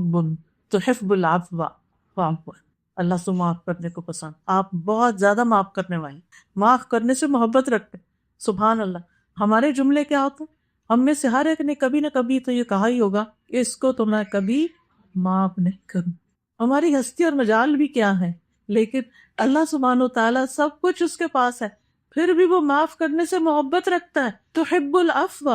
تحب العفو فاعف عنی۔ اللہ سے معاف کرنے کو پسند، آپ بہت زیادہ معاف کرنے والے، معاف کرنے سے محبت رکھتے ہیں۔ سبحان اللہ۔ ہمارے جملے کیا ہوتے ہیں؟ ہم میں سے ہر ایک نے کبھی نہ کبھی تو یہ کہا ہی ہوگا کہ اس کو تو میں کبھی معاف نہیں کروں۔ ہماری ہستی اور مجال بھی کیا ہے، لیکن اللہ سبحانہ و تعالیٰ سب کچھ اس کے پاس ہے، پھر بھی وہ معاف کرنے سے محبت رکھتا ہے۔ تحب العفو،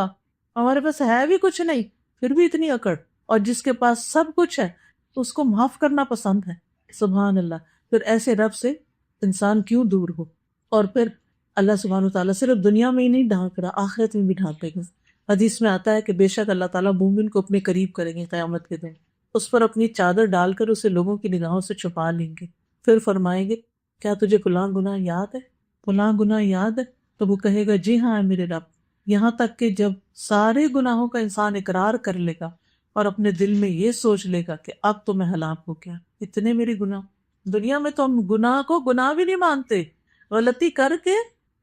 ہمارے پاس ہے بھی کچھ نہیں پھر بھی اتنی اکڑ، اور جس کے پاس سب کچھ ہے اس کو معاف کرنا پسند ہے۔ سبحان اللہ۔ پھر ایسے رب سے انسان کیوں دور ہو؟ اور پھر اللہ سبحانہ وتعالیٰ صرف دنیا میں ہی نہیں ڈھانک رہا، آخرت میں بھی ڈھانپے گا۔ حدیث میں آتا ہے کہ بے شک اللہ تعالیٰ مومن کو اپنے قریب کریں گے قیامت کے دن، اس پر اپنی چادر ڈال کر اسے لوگوں کی نگاہوں سے چھپا لیں گے، پھر فرمائیں گے کیا تجھے فلاں گناہ یاد ہے، فلاں گناہ یاد ہے؟ تو وہ کہے گا جی ہاں میرے رب۔ یہاں تک کہ جب سارے گناہوں کا انسان اقرار کر لے گا اور اپنے دل میں یہ سوچ لے گا کہ اب تو میں ہلاک ہو گیا، اتنے میرے گناہ۔ دنیا میں تو ہم گناہ کو گناہ بھی نہیں مانتے، غلطی کر کے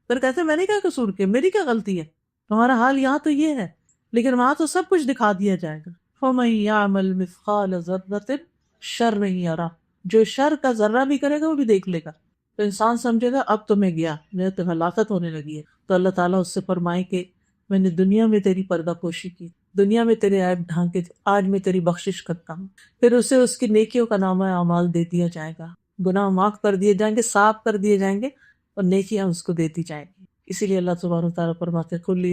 پھر کہتے میں نے کیا قصور کیا، میری کیا غلطی ہے۔ تمہارا حال یہاں تو یہ ہے، لیکن وہاں تو سب کچھ دکھا دیا جائے گا۔ فَمَن يَعْمَلْ مِثْقَالَ ذَرَّةٍ شَرًّا يَرَهُ، جو شر کا ذرہ بھی کرے گا وہ بھی دیکھ لے گا، تو انسان سمجھے گا اب تو میں گیا، میرے تو ہلاکت ہونے لگی ہے۔ تو اللہ تعالیٰ اس سے فرمائے کہ میں نے دنیا میں تیری پردہ پوشی کی، دنیا میں تیرے عیب ڈھانکے تھے، آج میں تیری بخشش کرتا ہوں۔ پھر اسے اس کی نیکیوں کا نامہ اعمال دے دیا جائے گا، گناہ معاف کر دیے جائیں گے، صاف کر دیے جائیں گے، اور نیکیاں اس کو دیتی جائیں گی۔ اسی لیے اللہ سبحانہ وتعالیٰ فرماتے ہیں قل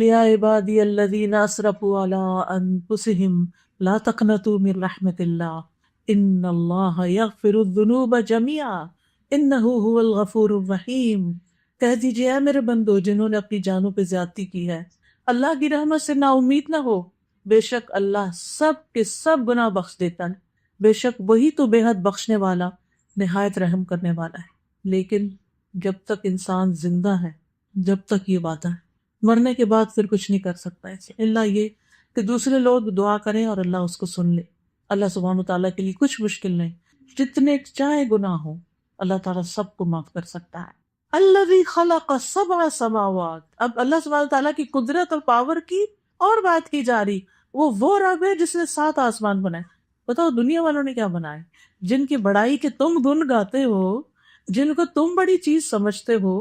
یا عبادی الذین اسرفوا علی انفسہم لا تقنطوا من رحمت اللہ ان اللہ یغفر الذنوب جميعا انہ هو الغفور الرحیم۔ کہہ دیجیے اے میرے بندو جنہوں نے اپنی جانوں پہ زیادتی کی ہے، اللہ کی رحمت سے نا امید نہ ہو، بے شک اللہ سب کے سب گناہ بخش دیتا ہے، بے شک وہی تو بے حد بخشنے والا نہایت رحم کرنے والا ہے۔ لیکن جب تک انسان زندہ ہے، جب تک یہ وعدہ ہے، مرنے کے بعد پھر کچھ نہیں کر سکتا ہے اللہ یہ کہ دوسرے لوگ دعا کریں اور اللہ اس کو سن لے۔ اللہ سبحانہ وتعالیٰ کے لیے کچھ مشکل نہیں، جتنے چاہے گناہ ہو اللہ تعالیٰ سب کو معاف کر سکتا ہے۔ الذی خلق سبع سماوات، اب اللہ سبحانہ وتعالیٰ کی قدرت اور پاور کی اور بات کی جا رہی، وہ رب ہے جس نے 7 آسمان بنائے۔ بتاؤ دنیا والوں نے کیا بنائے، جن کی بڑائی کے تم گن گاتے ہو، جن کو تم بڑی چیز سمجھتے ہو،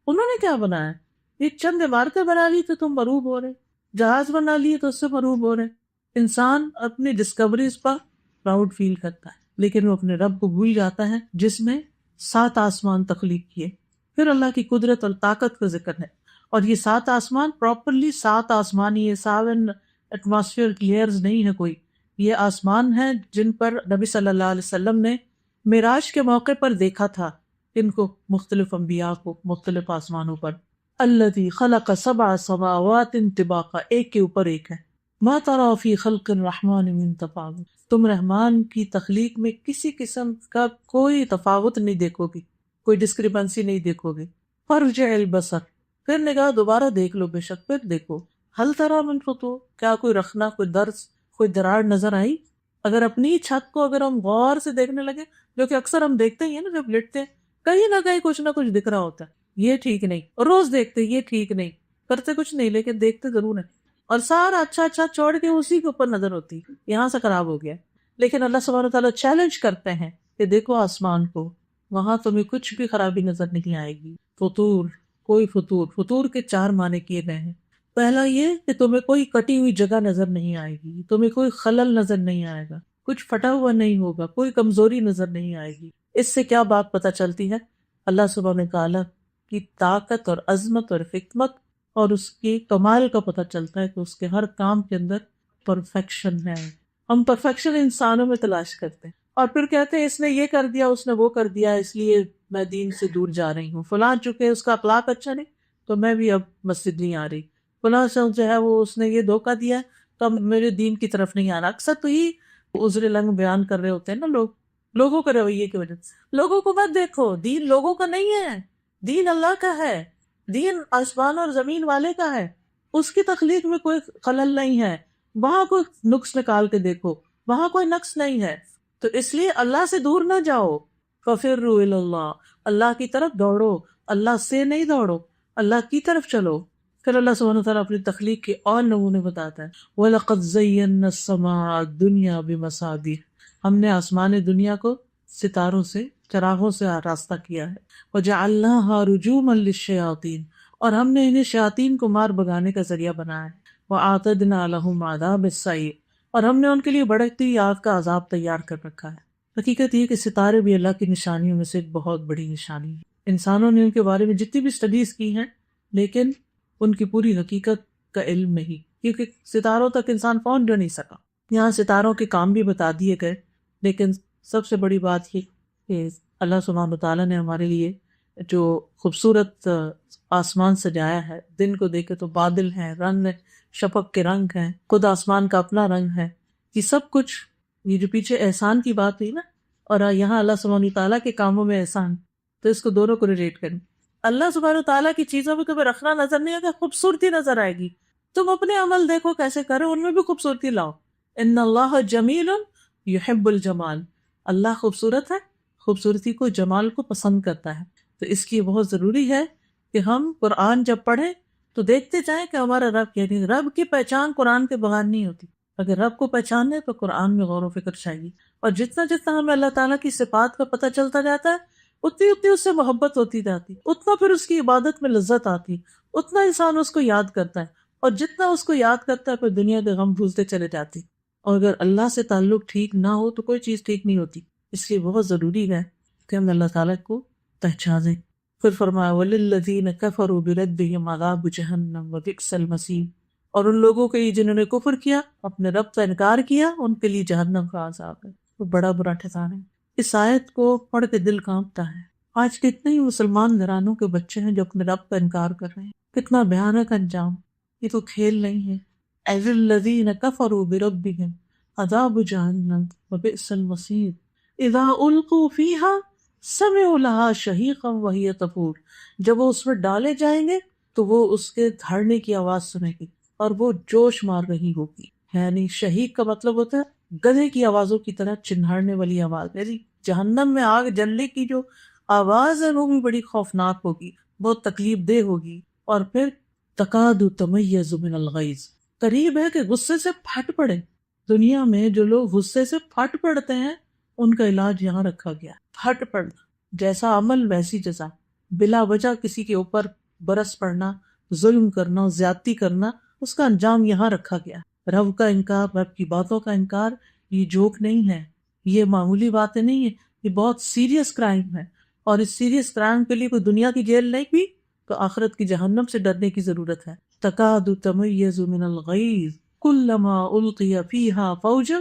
انہوں نے کیا بنایا؟ یہ چند عمارتیں بنا لی تو تم مروب ہو رہے، جہاز بنا لیے تو اس سے مروب ہو رہے۔ انسان اپنی ڈسکوریز پر پراؤڈ فیل کرتا ہے، لیکن وہ اپنے رب کو بھول جاتا ہے جس میں 7 آسمان تخلیق کیے۔ پھر اللہ کی قدرت اور طاقت کا ذکر ہے، اور یہ 7 آسمان پراپرلی 7 آسمان، یہ 7 ایٹماسفیئر لیئرز نہیں ہے کوئی، یہ آسمان ہیں جن پر نبی صلی اللہ علیہ وسلم نے معراج کے موقع پر دیکھا تھا، ان کو مختلف انبیاء کو مختلف آسمانوں پر۔ الذی خلق 7 سماوات طباقا، ایک کے اوپر ایک ہے۔ ما تری فی خلق الرحمن من تفاوت، تم رحمان کی تخلیق میں کسی قسم کا کوئی تفاوت نہیں دیکھو گی، کوئی ڈسکریپنسی نہیں دیکھو گے۔ فرجع البصر، پھر نگاہ دوبارہ دیکھ لو، بے شک پھر دیکھو۔ ہل تری من فطور، کیا کوئی رخنا، کوئی درس، کوئی دراڑ نظر آئی؟ اگر اپنی چھت کو اگر ہم غور سے دیکھنے لگے، جو کہ اکثر ہم دیکھتے ہی ہیں نا، جب لیٹتے ہیں کہیں نہ کہیں کچھ نہ کچھ دکھ رہا ہوتا ہے، یہ ٹھیک نہیں، اور روز دیکھتے یہ ٹھیک نہیں، کرتے کچھ نہیں لیکن دیکھتے ضرور ہیں، اور سارا اچھا اچھا چھوڑ کے اسی کے اوپر نظر ہوتی، یہاں سے خراب ہو گیا۔ لیکن اللہ سبحانہ وتعالیٰ چیلنج کرتے ہیں کہ دیکھو آسمان کو، وہاں تمہیں کچھ بھی خرابی نظر نہیں آئے گی۔ فطور، کوئی فطور کے 4 معنی کیے گئے ہیں۔ پہلا یہ کہ تمہیں کوئی کٹی ہوئی جگہ نظر نہیں آئے گی، تمہیں کوئی خلل نظر نہیں آئے گا، کچھ پھٹا ہوا نہیں ہوگا، کوئی کمزوری نظر نہیں آئے گی۔ اس سے کیا بات پتہ چلتی ہے؟ اللہ سبحانہ تعالیٰ کی طاقت اور عظمت اور حکمت اور اس کی کمال کا پتہ چلتا ہے کہ اس کے ہر کام کے اندر پرفیکشن ہے۔ ہم پرفیکشن انسانوں میں تلاش کرتے ہیں اور پھر کہتے ہیں اس نے یہ کر دیا، اس نے وہ کر دیا، اس لیے میں دین سے دور جا رہی ہوں، فلاں چکے اس کا اخلاق اچھا نہیں تو میں بھی اب مسجد نہیں آ رہی، فلاں شخص جو ہے وہ اس نے یہ دھوکہ دیا تو اب میرے دین کی طرف نہیں آنا۔ اکثر تو ہی عذر لنگ بیان کر رہے ہوتے ہیں نا لوگ لوگوں کے رویے کی وجہ سے۔ لوگوں کو مت دیکھو، دین لوگوں کا نہیں ہے، دین اللہ کا ہے، دین آسمان اور زمین والے کا ہے، اس کی تخلیق میں کوئی خلل نہیں ہے، وہاں کوئی نقص نکال کے دیکھو، وہاں کوئی نقص نہیں ہے، تو اس لیے اللہ سے دور نہ جاؤ، فَفِرُّوا إِلَى اللَّهِ، اللہ کی طرف دوڑو، اللہ سے نہیں دوڑو، اللہ کی طرف چلو۔ پھر اللہ سبحانہ وتعالیٰ اپنی تخلیق کے اور نمونے بتاتا ہے، وَلَقَدْ زَيَّنَّا السَّمَاءَ الدُّنْيَا بِمَصَابِيحَ، ہم نے آسمان دنیا کو ستاروں سے، چراغوں سے آراستہ کیا ہے، وَجَعَلْنَاهَا رُجُومًا لِلشَّيَاطِينِ، اور ہم نے انہیں شیاطین کو مار بگانے کا ذریعہ بنایا ہے، وَأَعْتَدْنَا لَهُمْ عَذَابَ السَّعِيرِ، اور ہم نے ان کے لیے بھڑکتی آگ کا عذاب تیار کر رکھا ہے۔ حقیقت یہ کہ ستارے بھی اللہ کی نشانیوں میں سے ایک بہت بڑی نشانی ہے۔ انسانوں نے ان کے بارے میں جتنی بھی اسٹڈیز کی ہیں، لیکن ان کی پوری حقیقت کا علم نہیں، کیونکہ ستاروں تک انسان پہنچ جو نہیں سکا۔ یہاں ستاروں کے کام بھی بتا دیے گئے، لیکن سب سے بڑی بات یہ کہ اللہ سبحانہ وتعالیٰ نے ہمارے لیے جو خوبصورت آسمان سجایا ہے، دن کو دیکھے تو بادل ہیں، رنگ شفق کے رنگ ہیں، خود آسمان کا اپنا رنگ ہے، یہ سب کچھ، یہ جو پیچھے احسان کی بات ہوئی نا، اور یہاں اللہ سبحانہ وتعالیٰ کے کاموں میں احسان، تو اس کو دونوں کو ریلیٹ کریں۔ اللہ سبحانہ وتعالیٰ کی چیزوں میں کبھی رکھنا نظر نہیں آتا، خوبصورتی نظر آئے گی، تم اپنے عمل دیکھو کیسے کرو، ان میں بھی خوبصورتی لاؤ۔ ان اللہ جمیل یحب الجمال، اللہ خوبصورت ہے، خوبصورتی کو، جمال کو پسند کرتا ہے، تو اس لیے بہت ضروری ہے کہ ہم قرآن جب پڑھیں تو دیکھتے جائیں کہ ہمارا رب، یعنی رب کی پہچان قرآن کے بغیر نہیں ہوتی۔ اگر رب کو پہچاننے تو قرآن میں غور و فکر چاہیے، اور جتنا جتنا ہمیں اللہ تعالیٰ کی صفات کا پتہ چلتا جاتا ہے، اتنی اتنی اس سے محبت ہوتی جاتی، اتنا پھر اس کی عبادت میں لذت آتی، اتنا انسان اس کو یاد کرتا ہے، اور جتنا اس کو یاد کرتا ہے پھر دنیا کے غم بھولتے چلے جاتے، اور اگر اللہ سے تعلق ٹھیک نہ ہو تو کوئی چیز ٹھیک نہیں ہوتی۔ اس لیے بہت ضروری ہے کہ ہم اللہ تعالیٰ کو پہچانیں۔ پھر فرمایا وَلِلَّذِينَ كَفَرُوا بِرَبِّهِمْ عَذَابُ جَهَنَّمَ وَبِئْسَ الْمَصِيرُ، اور ان لوگوں کے لیے جنہوں نے کفر کیا، اپنے رب کا انکار کیا، ان کے لیے جہنم کا عذاب ہے، وہ بڑا برا ٹھکانہ ہے۔ اس آیت کو پڑھ کے دل کانپتا ہے۔ آج کتنے ہی مسلمان گھرانوں کے بچے ہیں جو اپنے رب کا انکار کر رہے ہیں، کتنا بھیانک انجام، یہ تو کھیل نہیں ہے۔ الَّذِينَ كَفَرُوا بِرَبِّهِمْ عَذَابُ جَهَنَّمَ وَبِئْسَ الْمَصِيرُ إِذَا أُلْقُوا فِيهَا سَمِعُوا لَهَا شَهِيقًا وَهِيَ تَفُورُ، جب وہ اس میں ڈالے جائیں گے تو وہ اس کے دھڑنے کی آواز سنیں گی اور وہ جوش مار رہی ہوگی، یعنی شہیق کا مطلب ہوتا ہے گدھے کی آوازوں کی طرح چنہاڑنے والی آواز، یعنی جہنم میں آگ جلنے کی جو آواز ہے وہ بھی بڑی خوفناک ہوگی، بہت تکلیف دہ ہوگی۔ اور پھر تکاد تمیز من الغیظ، قریب ہے کہ غصے سے پھٹ پڑے۔ دنیا میں جو لوگ غصے سے پھٹ پڑتے ہیں ان کا علاج یہاں رکھا گیا، پھٹ پڑنا، جیسا عمل ویسی جزا، بلا وجہ کسی کے اوپر برس پڑنا، ظلم کرنا، زیادتی کرنا، اس کا انجام یہاں رکھا گیا۔ رب کا انکار، رب کی باتوں کا انکار، یہ جوک نہیں ہے، یہ معمولی باتیں نہیں ہیں، یہ بہت سیریس کرائم ہے، اور اس سیریس کرائم کے لیے کوئی دنیا کی جیل نہیں بھی تو آخرت کی جہنم سے ڈرنے کی ضرورت ہے۔ تکاد تمیز من الغیظ کلما القی فیہا فوج،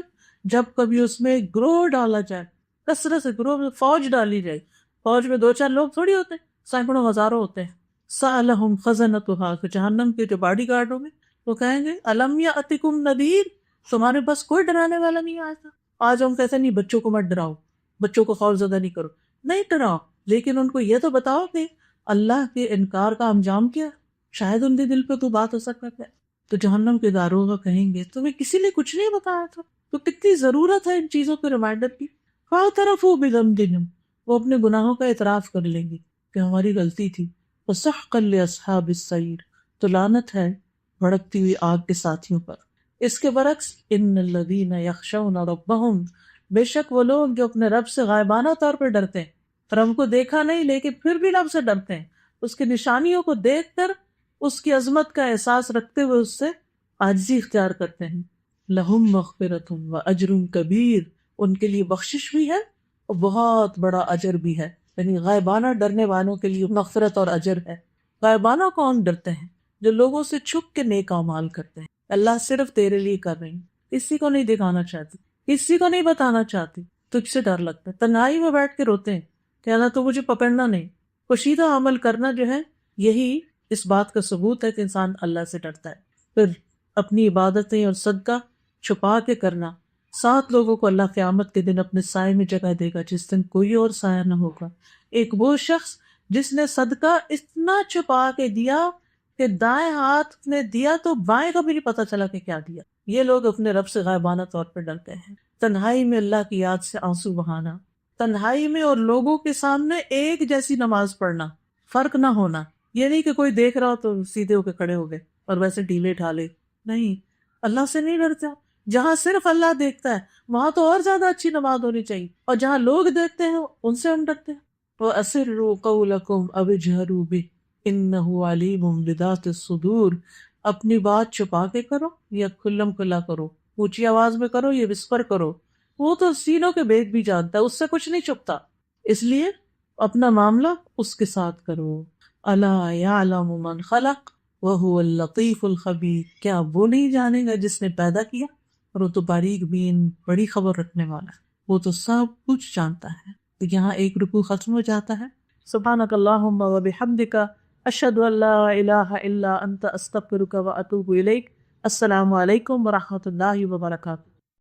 جب کبھی اس میں گروہ ڈالا جائے، کثرت سے گروہ میں فوج ڈالی جائے، فوج میں دو چار لوگ تھوڑی ہوتے ہیں، سینکڑوں ہزاروں ہوتے ہیں۔ سألہم خزنتہا، جہنم کے جو باڈی گارڈ ہوں گے وہ کہیں گے الم یأتکم نذیر، تمہارے پاس کوئی ڈرانے والا نہیں آیا تھا؟ آج ہم کہتے نہیں بچوں کو مت ڈراؤ، بچوں کو خوف زدہ نہیں کرو، نہیں ڈراؤ، لیکن ان کو یہ تو بتاؤ کہ اللہ کے انکار کا انجام کیا، شاید ان کے دل پہ تو بات اثر کر جائے۔ تو جہنم کے داروغ کہیں گے تمہیں کسی نے کچھ نہیں بتایا تھا؟ تو کتنی ضرورت ہے ان چیزوں کے ریمائنڈر کی۔ فاعترفوا بذنبہم، وہ اپنے گناہوں کا اعتراف کر لیں گے کہ ہماری غلطی تھی۔ فسحقا لاصحاب السعیر، تو لعنت ہے بھڑکتی ہوئی آگ کے ساتھیوں پر۔ اس کے برعکس ان الذین یخشون ربہم، بے شک وہ لوگ جو اپنے رب سے غائبانہ طور پر ڈرتے ہیں، رب کو دیکھا نہیں لیکن پھر بھی رب سے ڈرتے ہیں، اس کی نشانیوں کو دیکھ کر اس کی عظمت کا احساس رکھتے ہوئے اس سے عاجزی اختیار کرتے ہیں۔ لہم مغفرۃ واجر کبیر، ان کے لیے بخشش بھی ہے اور بہت بڑا اجر بھی ہے، یعنی غائبانہ ڈرنے والوں کے لیے مغفرت اور اجر ہے۔ غائبانہ کون ڈرتے ہیں؟ جو لوگوں سے چھپ کے نیک اعمال کرتے ہیں، اللہ صرف تیرے لیے کر رہی ہوں، کسی کو نہیں دکھانا چاہتی، کسی کو نہیں بتانا چاہتی، تجھ سے ڈر لگتا ہے، تنہائی میں بیٹھ کے روتے ہیں کہ اللہ تو مجھے پکڑنا نہیں۔ پوشیدہ عمل کرنا جو ہے یہی اس بات کا ثبوت ہے کہ انسان اللہ سے ڈرتا ہے۔ پھر اپنی عبادتیں اور صدقہ چھپا کے کرنا، 7 لوگوں کو اللہ قیامت کے دن اپنے سائے میں جگہ دے گا جس دن کوئی اور سایہ نہ ہوگا۔ ایک وہ شخص جس نے صدقہ اتنا چھپا کے دیا کہ دائیں ہاتھ نے دیا تو بائیں کا بھی نہیں پتا چلا کہ کیا دیا۔ یہ لوگ اپنے رب سے غائبانہ طور پر ڈرتے ہیں۔ تنہائی میں اللہ کی یاد سے آنسو بہانا، تنہائی میں اور لوگوں کے سامنے ایک جیسی نماز پڑھنا، فرق نہ ہونا۔ یہ نہیں کہ کوئی دیکھ رہا ہو تو سیدھے ہو کے کھڑے ہو گئے اور ویسے ڈھیلے ڈھالے، نہیں، اللہ سے نہیں ڈرتا۔ جہاں صرف اللہ دیکھتا ہے وہاں تو اور زیادہ اچھی نماز ہونی چاہیے، اور جہاں لوگ دیکھتے ہیں ان سے ہم ڈرتے ہیں۔ وَأَسِرُّوا قَوْلَكُمْ أَوِ اجْهَرُوا بِهِ إِنَّهُ عَلِيمٌ بِذَاتِ الصُّدُورِ، اپنی بات چھپا کے کرو یا کھلم کھلا کرو، اونچی آواز میں کرو یا وسپر کرو، وہ تو سینوں کے بھید بھی جانتا ہے، اس سے کچھ نہیں چھپتا، اس لیے اپنا معاملہ اس کے ساتھ کرو۔ الا یعلم من خلق وهو اللطیف الخبیر، کیا وہ نہیں جانے گا جس نے پیدا کیا اور وہ تو باریک بین بڑی خبر رکھنے والا ہے، وہ تو سب کچھ جانتا ہے۔ تو یہاں ایک رکوع ختم ہو جاتا ہے۔ سبحانک اللہم و بحمدک، اشہد ان لا الہ الا انت، استغفرک و اتوب الیک۔ السلام علیکم و رحمۃ اللہ وبرکاتہ۔